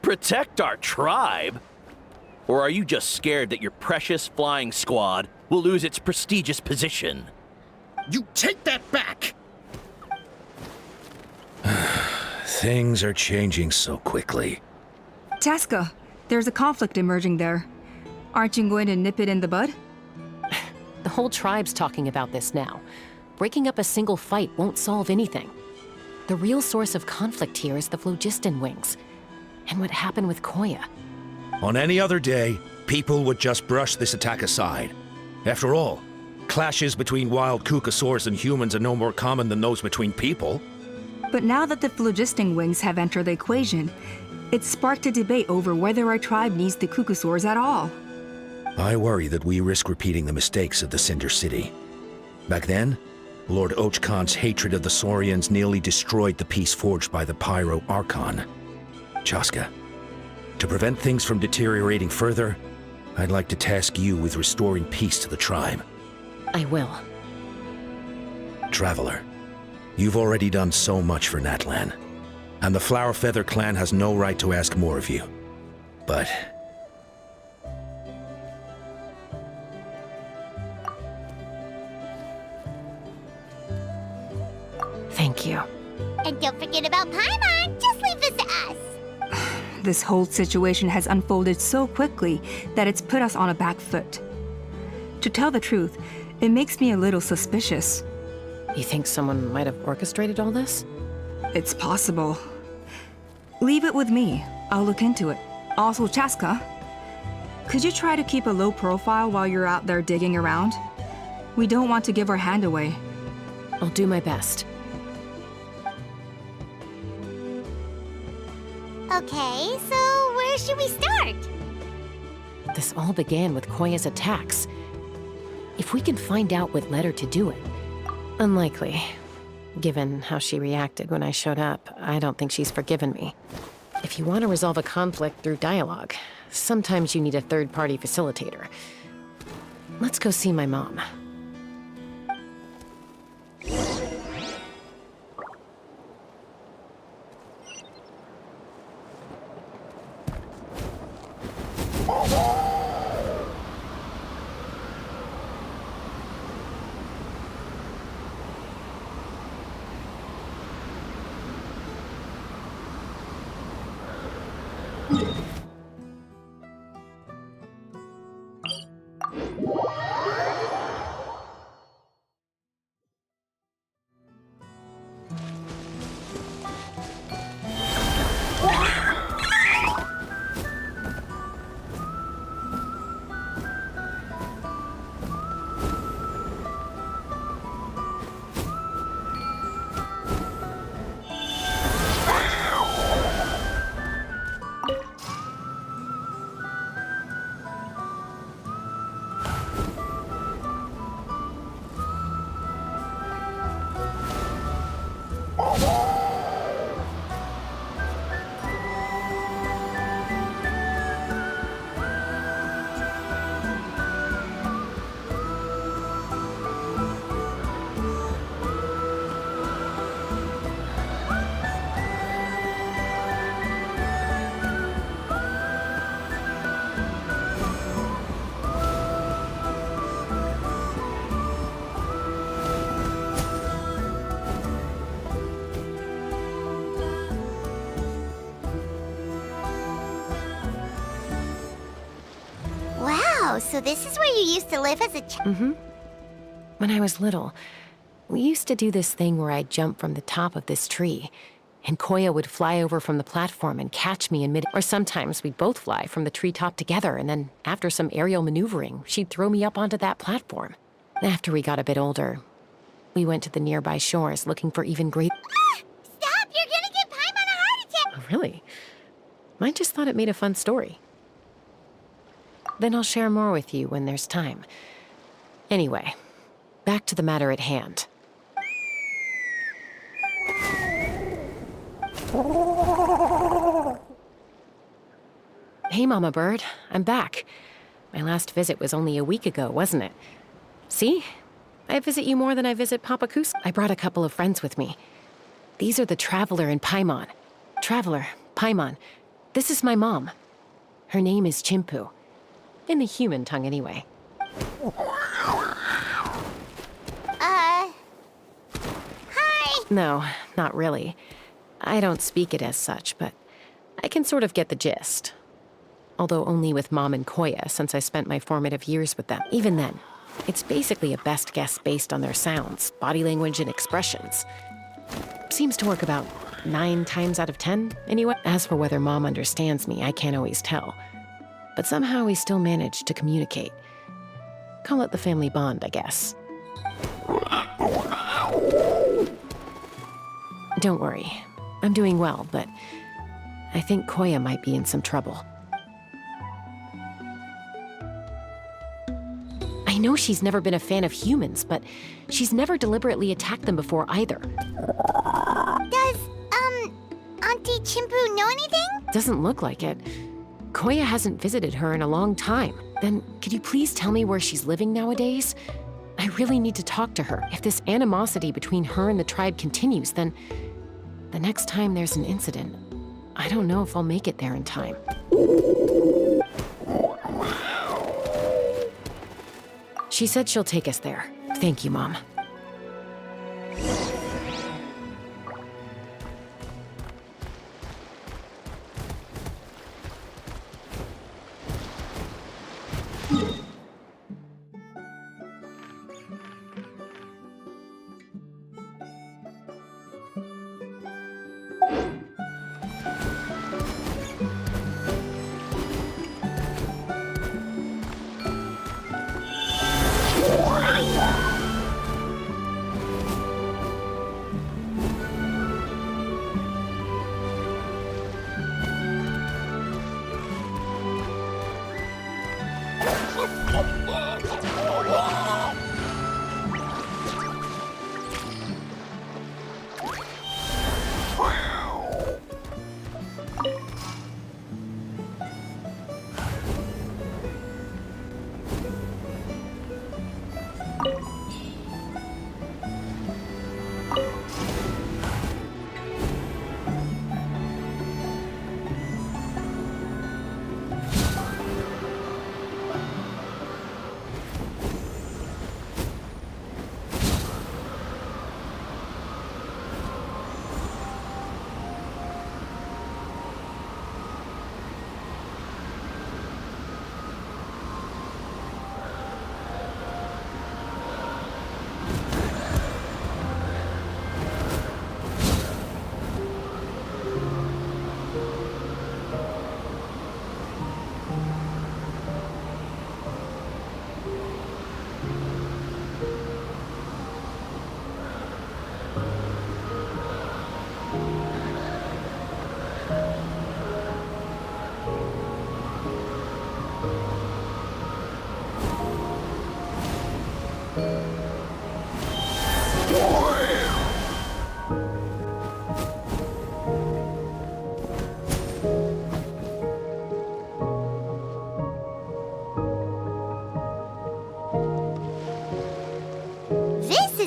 Protect our tribe? Or are you just scared that your precious flying squad will lose its prestigious position? You take that back! Things are changing so quickly. Chaska, there's a conflict emerging there. Aren't you going to nip it in the bud? The whole tribe's talking about this now. Breaking up a single fight won't solve anything. The real source of conflict here is the phlogiston wings, and what happened with Koya. On any other day, people would just brush this attack aside. After all, clashes between wild Kukasaurs and humans are no more common than those between people. But now that the phlogiston wings have entered the equation, it's sparked a debate over whether our tribe needs the Kukasaurs at all. I worry that we risk repeating the mistakes of the Cinder City. Back then, Lord Ochkan's hatred of the Saurians nearly destroyed the peace forged by the Pyro Archon. Chaska, to prevent things from deteriorating further, I'd like to task you with restoring peace to the tribe. I will. Traveler, you've already done so much for Natlan, and the Flower Feather clan has no right to ask more of you. But Thank you. And don't forget about Paimon. Just leave this to us. This whole situation has unfolded so quickly that it's put us on a back foot. To tell the truth, it makes me a little suspicious. You think someone might have orchestrated all this? It's possible. Leave it with me. I'll look into it. Also, Chaska, could you try to keep a low profile while you're out there digging around? We don't want to give our hand away. I'll do my best. Okay, so where should we start? This all began with Koya's attacks. If we can find out what led her to do it. Unlikely. Given how she reacted when I showed up, I don't think she's forgiven me. If you want to resolve a conflict through dialogue, sometimes you need a third-party facilitator. Let's go see my mom. Wow, so this is where you used to live as a child? When I was little, we used to do this thing where I'd jump from the top of this tree, and Koya would fly over from the platform and catch me in mid. Or sometimes we'd both fly from the treetop together, and then after some aerial maneuvering, she'd throw me up onto that platform. After we got a bit older, we went to the nearby shores looking for even greater. Stop! You're gonna give Paimon a heart attack! Oh, really? I just thought it made a fun story. Then I'll share more with you when there's time. Anyway, back to the matter at hand. Hey, Mama Bird. I'm back. My last visit was only a week ago, wasn't it? See? I visit you more than I visit Papa Kus. I brought a couple of friends with me. These are the Traveler and Paimon. Traveler, Paimon. This is my mom. Her name is Chimpu. In the human tongue, anyway. Hi! No, not really. I don't speak it as such, but I can sort of get the gist. Although only with Mom and Koya, since I spent my formative years with them. Even then, it's basically a best guess based on their sounds, body language, and expressions. Seems to work about 9 times out of 10, anyway. As for whether Mom understands me, I can't always tell. But somehow we still manage to communicate. Call it the family bond, I guess. Don't worry. I'm doing well, but I think Koya might be in some trouble. I know she's never been a fan of humans, but she's never deliberately attacked them before either. Does, Auntie Chimpu know anything? Doesn't look like it. Koya hasn't visited her in a long time. Then, could you please tell me where she's living nowadays? I really need to talk to her. If this animosity between her and the tribe continues, then the next time there's an incident, I don't know if I'll make it there in time. She said she'll take us there. Thank you, Mom.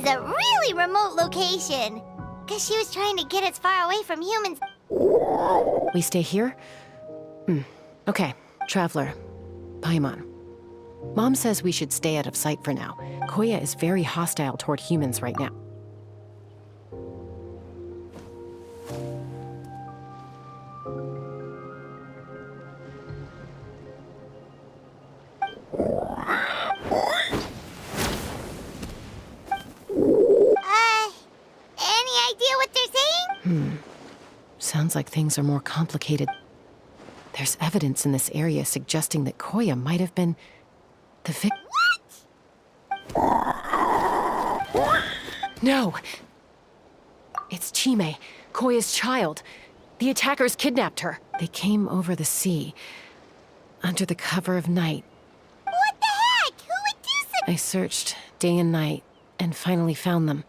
a really remote location. Guess she was trying to get as far away from humans. We stay here? Okay, Traveler. Paimon. Mom says we should stay out of sight for now. Koya is very hostile toward humans right now. Any idea what they're saying? Sounds like things are more complicated. There's evidence in this area suggesting that Koya might have been the victim. No! It's Chime, Koya's child. The attackers kidnapped her. They came over the sea, under the cover of night. What the heck? Who would do such? I searched day and night, and finally found them.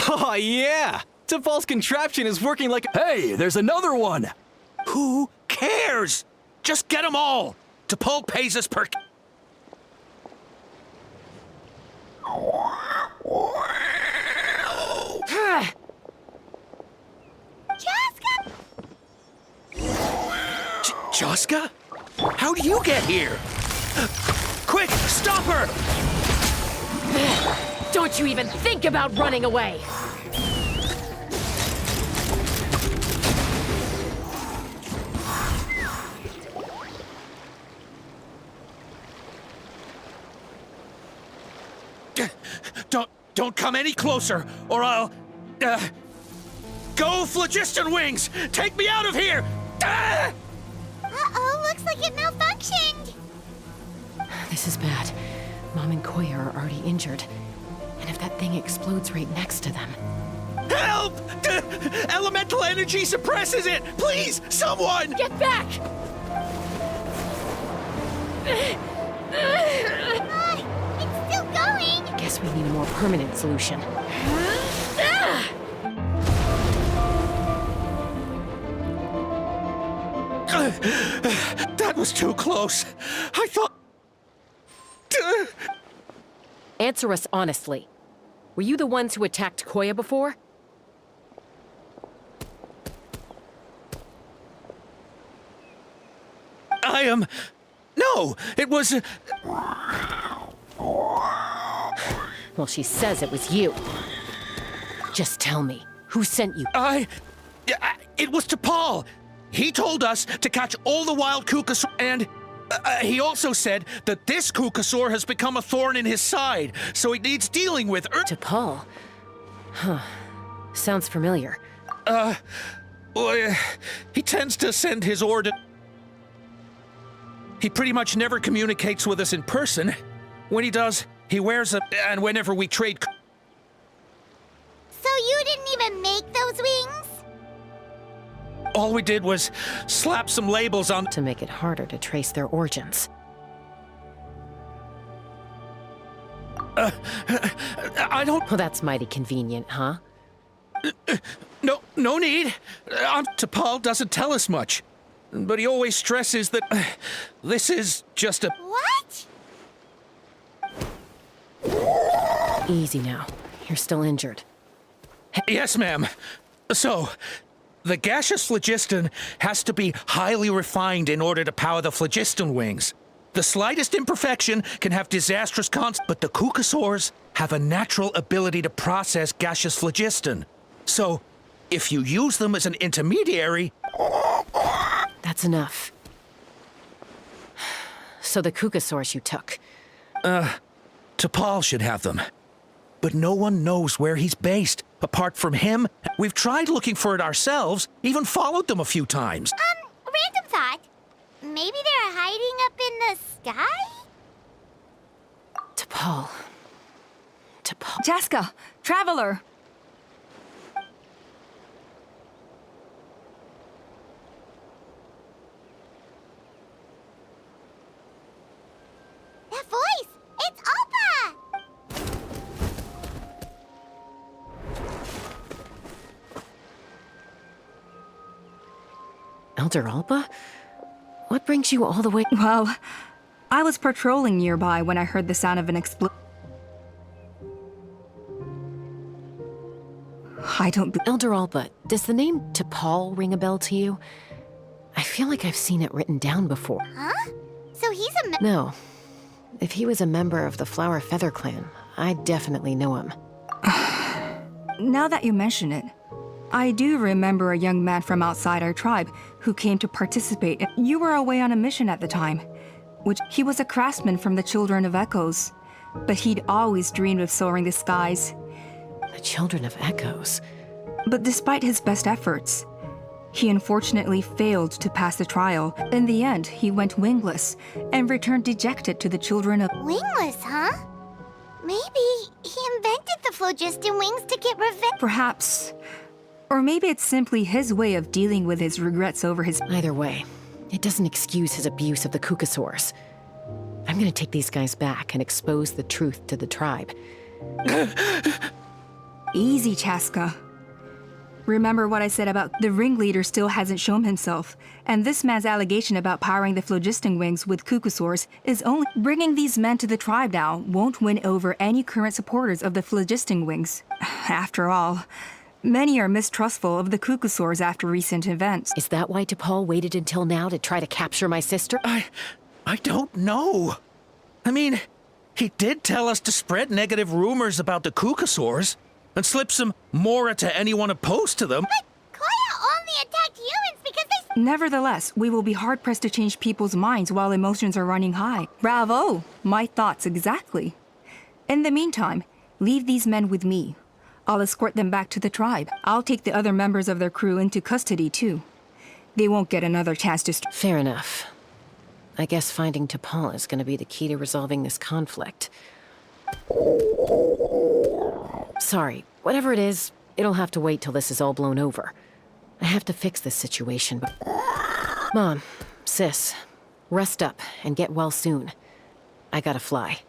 Oh, yeah! T'Pol's contraption is working like. Hey, there's another one! Who cares? Just get them all! T'Pol pays us per. Chaska? Chaska? How do you get here? Quick, stop her! Don't you even think about running away! Don't come any closer, or I'll... Go, Phlogiston Wings! Take me out of here! Uh-oh, looks like it malfunctioned. This is bad. Mom and Koya are already injured. And if that thing explodes right next to them... Help! Elemental energy suppresses it! Please, someone! Get back! It's still going. Guess we need a more permanent solution. That was too close. I thought... Answer us honestly. Were you the ones who attacked Koya before? I am... No, it was... Well, she says it was you. Just tell me, who sent you? It was T'Pol. He told us to catch all the wild Kukasaur, and he also said that this Kukasaur has become a thorn in his side, so he needs dealing with. T'Pol? Huh. Sounds familiar. Well, he tends to send his order. He pretty much never communicates with us in person. When he does, he wears a... And whenever we trade... So you didn't even make those wings? All we did was slap some labels on... To make it harder to trace their origins. I don't... Well, that's mighty convenient, huh? No need. T'Pol doesn't tell us much. But he always stresses that this is just a... What? Easy now. You're still injured. Yes, ma'am. So, the gaseous phlogiston has to be highly refined in order to power the phlogiston wings. The slightest imperfection can have disastrous consequences, but the Kukasaurs have a natural ability to process gaseous phlogiston. So, if you use them as an intermediary... That's enough. So the Kukasaurs you took. T'Pol should have them. But no one knows where he's based. Apart from him, we've tried looking for it ourselves, even followed them a few times. Random thought. Maybe they're hiding up in the sky? T'Pol. Chaska, Traveler! That voice! It's Oppa! Elder Alba? What brings you all the way? Well, I was patrolling nearby when I heard the sound of an explosion. I don't be- Elder Alba, does the name T'Pol ring a bell to you? I feel like I've seen it written down before. Huh? So he's a No. If he was a member of the Flower Feather clan, I definitely know him. Now that you mention it, I do remember a young man from outside our tribe who came to participate. You were away on a mission at the time, which he was a craftsman from the Children of Echoes, but he'd always dreamed of soaring the skies. The Children of Echoes. But despite his best efforts, he unfortunately failed to pass the trial. In the end, he went wingless and returned dejected to the Children of... wingless, huh? Maybe he invented the phlogiston wings to get revenge. Perhaps. Or maybe it's simply his way of dealing with his regrets over his... Either way, it doesn't excuse his abuse of the Kukasaurs. I'm gonna take these guys back and expose the truth to the tribe. Easy, Chaska. Remember what I said about the ringleader still hasn't shown himself, and this man's allegation about powering the phlogiston wings with Kukasaurs is only... Bringing these men to the tribe now won't win over any current supporters of the phlogiston wings. After all, many are mistrustful of the Kukasaurs after recent events. Is that why T'Pol waited until now to try to capture my sister? I don't know. I mean, he did tell us to spread negative rumors about the Kukasaurs and slip some Mora to anyone opposed to them. But Koya only attacked humans because they... Nevertheless, we will be hard-pressed to change people's minds while emotions are running high. Bravo! My thoughts exactly. In the meantime, leave these men with me. I'll escort them back to the tribe. I'll take the other members of their crew into custody, too. They won't get another chance to... Fair enough. I guess finding T'Pol is gonna be the key to resolving this conflict. Sorry, whatever it is, it'll have to wait till this is all blown over. I have to fix this situation, but... Mom, sis, rest up and get well soon. I gotta fly.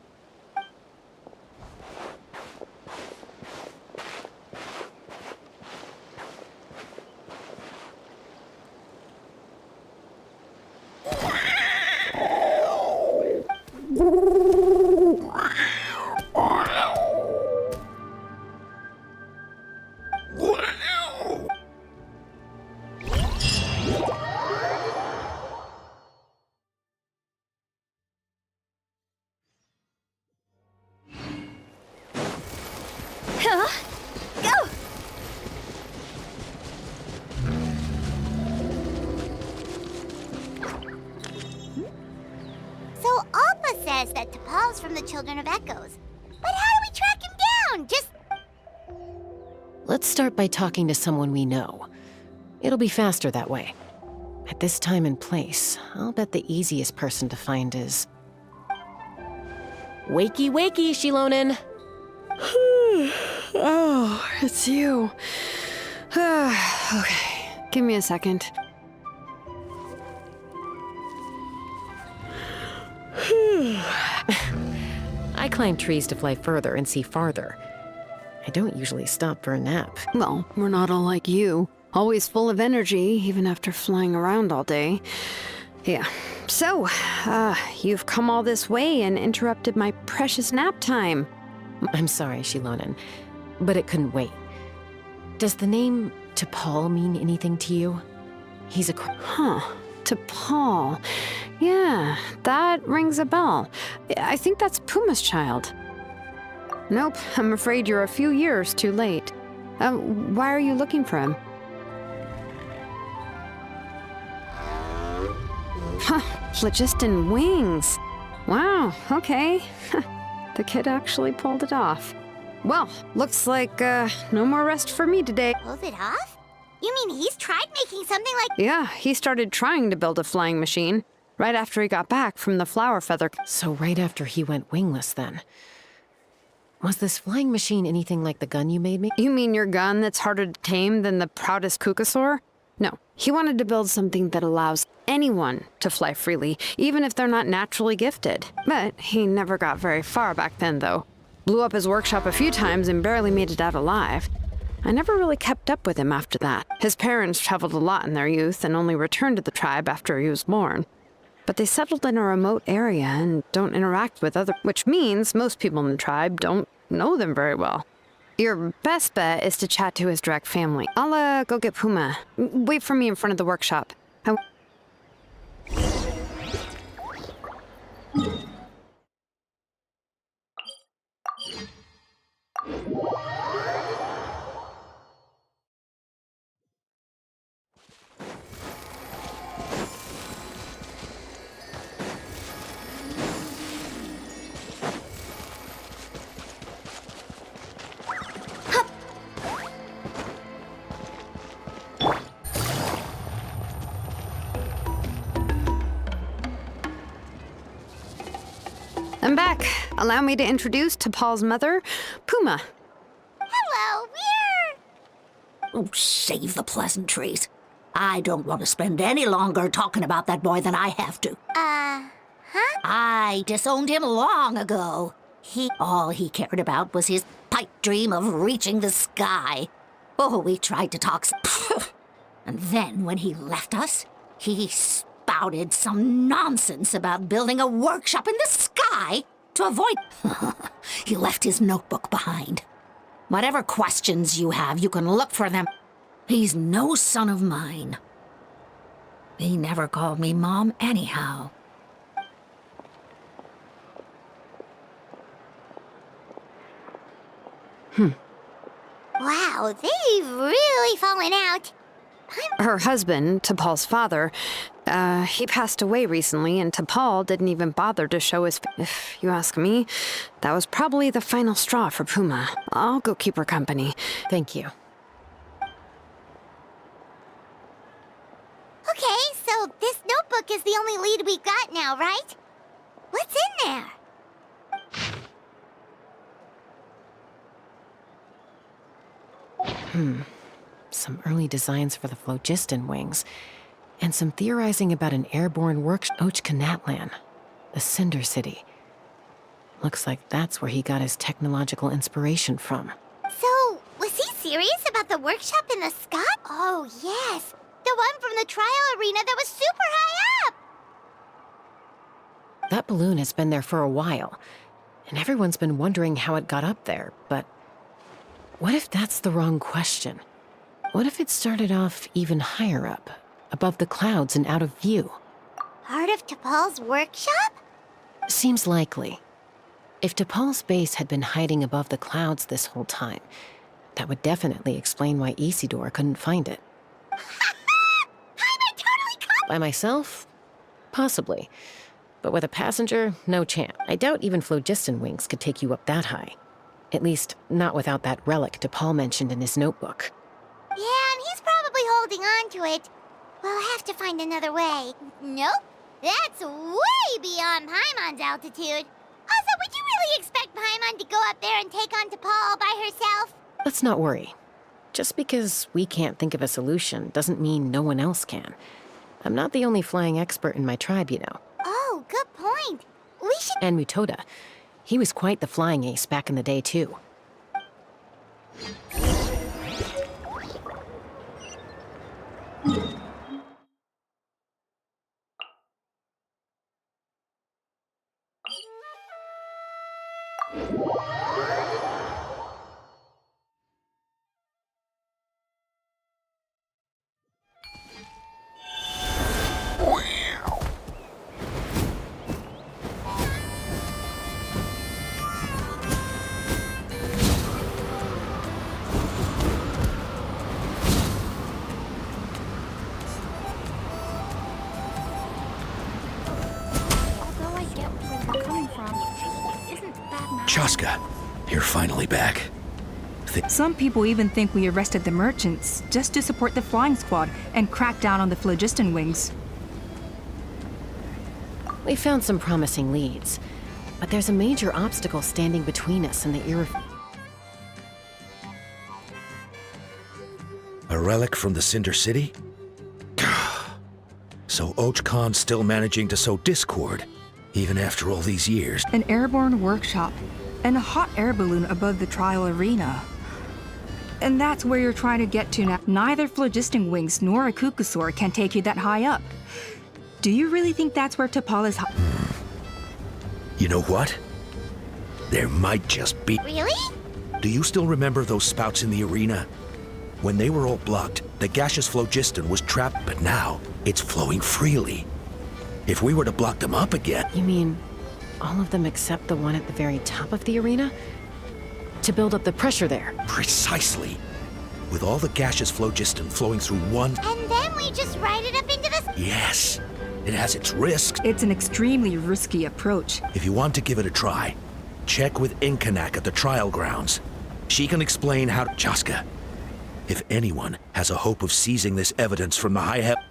So Alba says that T'Pol's from the Children of Echoes. But how do we track him down? Just... Let's start by talking to someone we know. It'll be faster that way. At this time and place, I'll bet the easiest person to find is... Wakey, wakey, Shilonen! Oh, it's you. Okay, give me a second. I climb trees to fly further and see farther. I don't usually stop for a nap. Well, we're not all like you. Always full of energy, even after flying around all day. Yeah. So, you've come all this way and interrupted my precious nap time. I'm sorry, Shilonen, but it couldn't wait. Does the name T'Pol mean anything to you? He's a... Huh. T'Pol. Yeah, that rings a bell. I think that's Puma's child. Nope, I'm afraid you're a few years too late. Why are you looking for him? Huh, phlogiston wings. Wow, okay. The kid actually pulled it off. Well, looks like no more rest for me today. Pulled it off? You mean he's tried making something like... Yeah, he started trying to build a flying machine right after he got back from the Flower Feather. So right after he went wingless, then. Was this flying machine anything like the gun you made me? You mean your gun that's harder to tame than the proudest Kukasaur? No, he wanted to build something that allows anyone to fly freely, even if they're not naturally gifted. But he never got very far back then, though. Blew up his workshop a few times and barely made it out alive. I never really kept up with him after that. His parents traveled a lot in their youth and only returned to the tribe after he was born. But they settled in a remote area and don't interact with other, which means most people in the tribe don't know them very well. Your best bet is to chat to his direct family. I'll go get Puma. Wait for me in front of the workshop. I'm back. Allow me to introduce to Paul's mother, Puma. Hello, we're... Oh, save the pleasantries. I don't want to spend any longer talking about that boy than I have to. Huh? I disowned him long ago. All he cared about was his pipe dream of reaching the sky. Oh, we tried to talk, and then when he left us, he spouted some nonsense about building a workshop in the sky to avoid... He left his notebook behind. Whatever questions you have, you can look for them. He's no son of mine. He never called me Mom anyhow. Wow, they've really fallen out. Her husband, T'Pol's father, he passed away recently, and T'Pol didn't even bother to show his... If you ask me, that was probably the final straw for Puma. I'll go keep her company. Thank you. Okay, so this notebook is the only lead we got now, right? What's in there? Some early designs for the phlogiston wings, and some theorizing about an airborne workshop. Natlan, the Cinder City. Looks like that's where he got his technological inspiration from. So, was he serious about the workshop in the sky? Oh, yes. The one from the trial arena that was super high up! That balloon has been there for a while, and everyone's been wondering how it got up there, but what if that's the wrong question? What if it started off even higher up, above the clouds and out of view? Part of T'Pol's workshop? Seems likely. If T'Pol's base had been hiding above the clouds this whole time, that would definitely explain why Isidore couldn't find it. By myself? Possibly. But with a passenger, no chance. I doubt even phlogiston wings could take you up that high. At least, not without that relic T'Pol mentioned in his notebook. Yeah, and he's probably holding on to it. We'll have to find another way. Nope. That's way beyond Paimon's altitude. Also, would you really expect Paimon to go up there and take on T'Pol all by herself? Let's not worry. Just because we can't think of a solution doesn't mean no one else can. I'm not the only flying expert in my tribe, you know. Oh, good point. We should... And Mutoda. He was quite the flying ace back in the day, too. Chaska, you're finally back. Some people even think we arrested the merchants just to support the flying squad and crack down on the phlogiston wings. We found some promising leads, but there's a major obstacle standing between us and the A relic from the Cinder City? So Ochcon's still managing to sow discord, even after all these years. An airborne workshop and a hot air balloon above the trial arena. And that's where you're trying to get to now. Neither phlogiston wings nor a Kukusaur can take you that high up. Do you really think that's where T'Pol is? You know what? There might just be... Really? Do you still remember those spouts in the arena? When they were all blocked, the gaseous phlogiston was trapped, but now it's flowing freely. If we were to block them up again... You mean all of them except the one at the very top of the arena? To build up the pressure there? Precisely. With all the gaseous phlogiston flowing through one... And then we just ride it up into the... Yes. It has its risks. It's an extremely risky approach. If you want to give it a try, check with Inkanak at the trial grounds. She can explain how to... Chaska, if anyone has a hope of seizing this evidence from the High Heaven...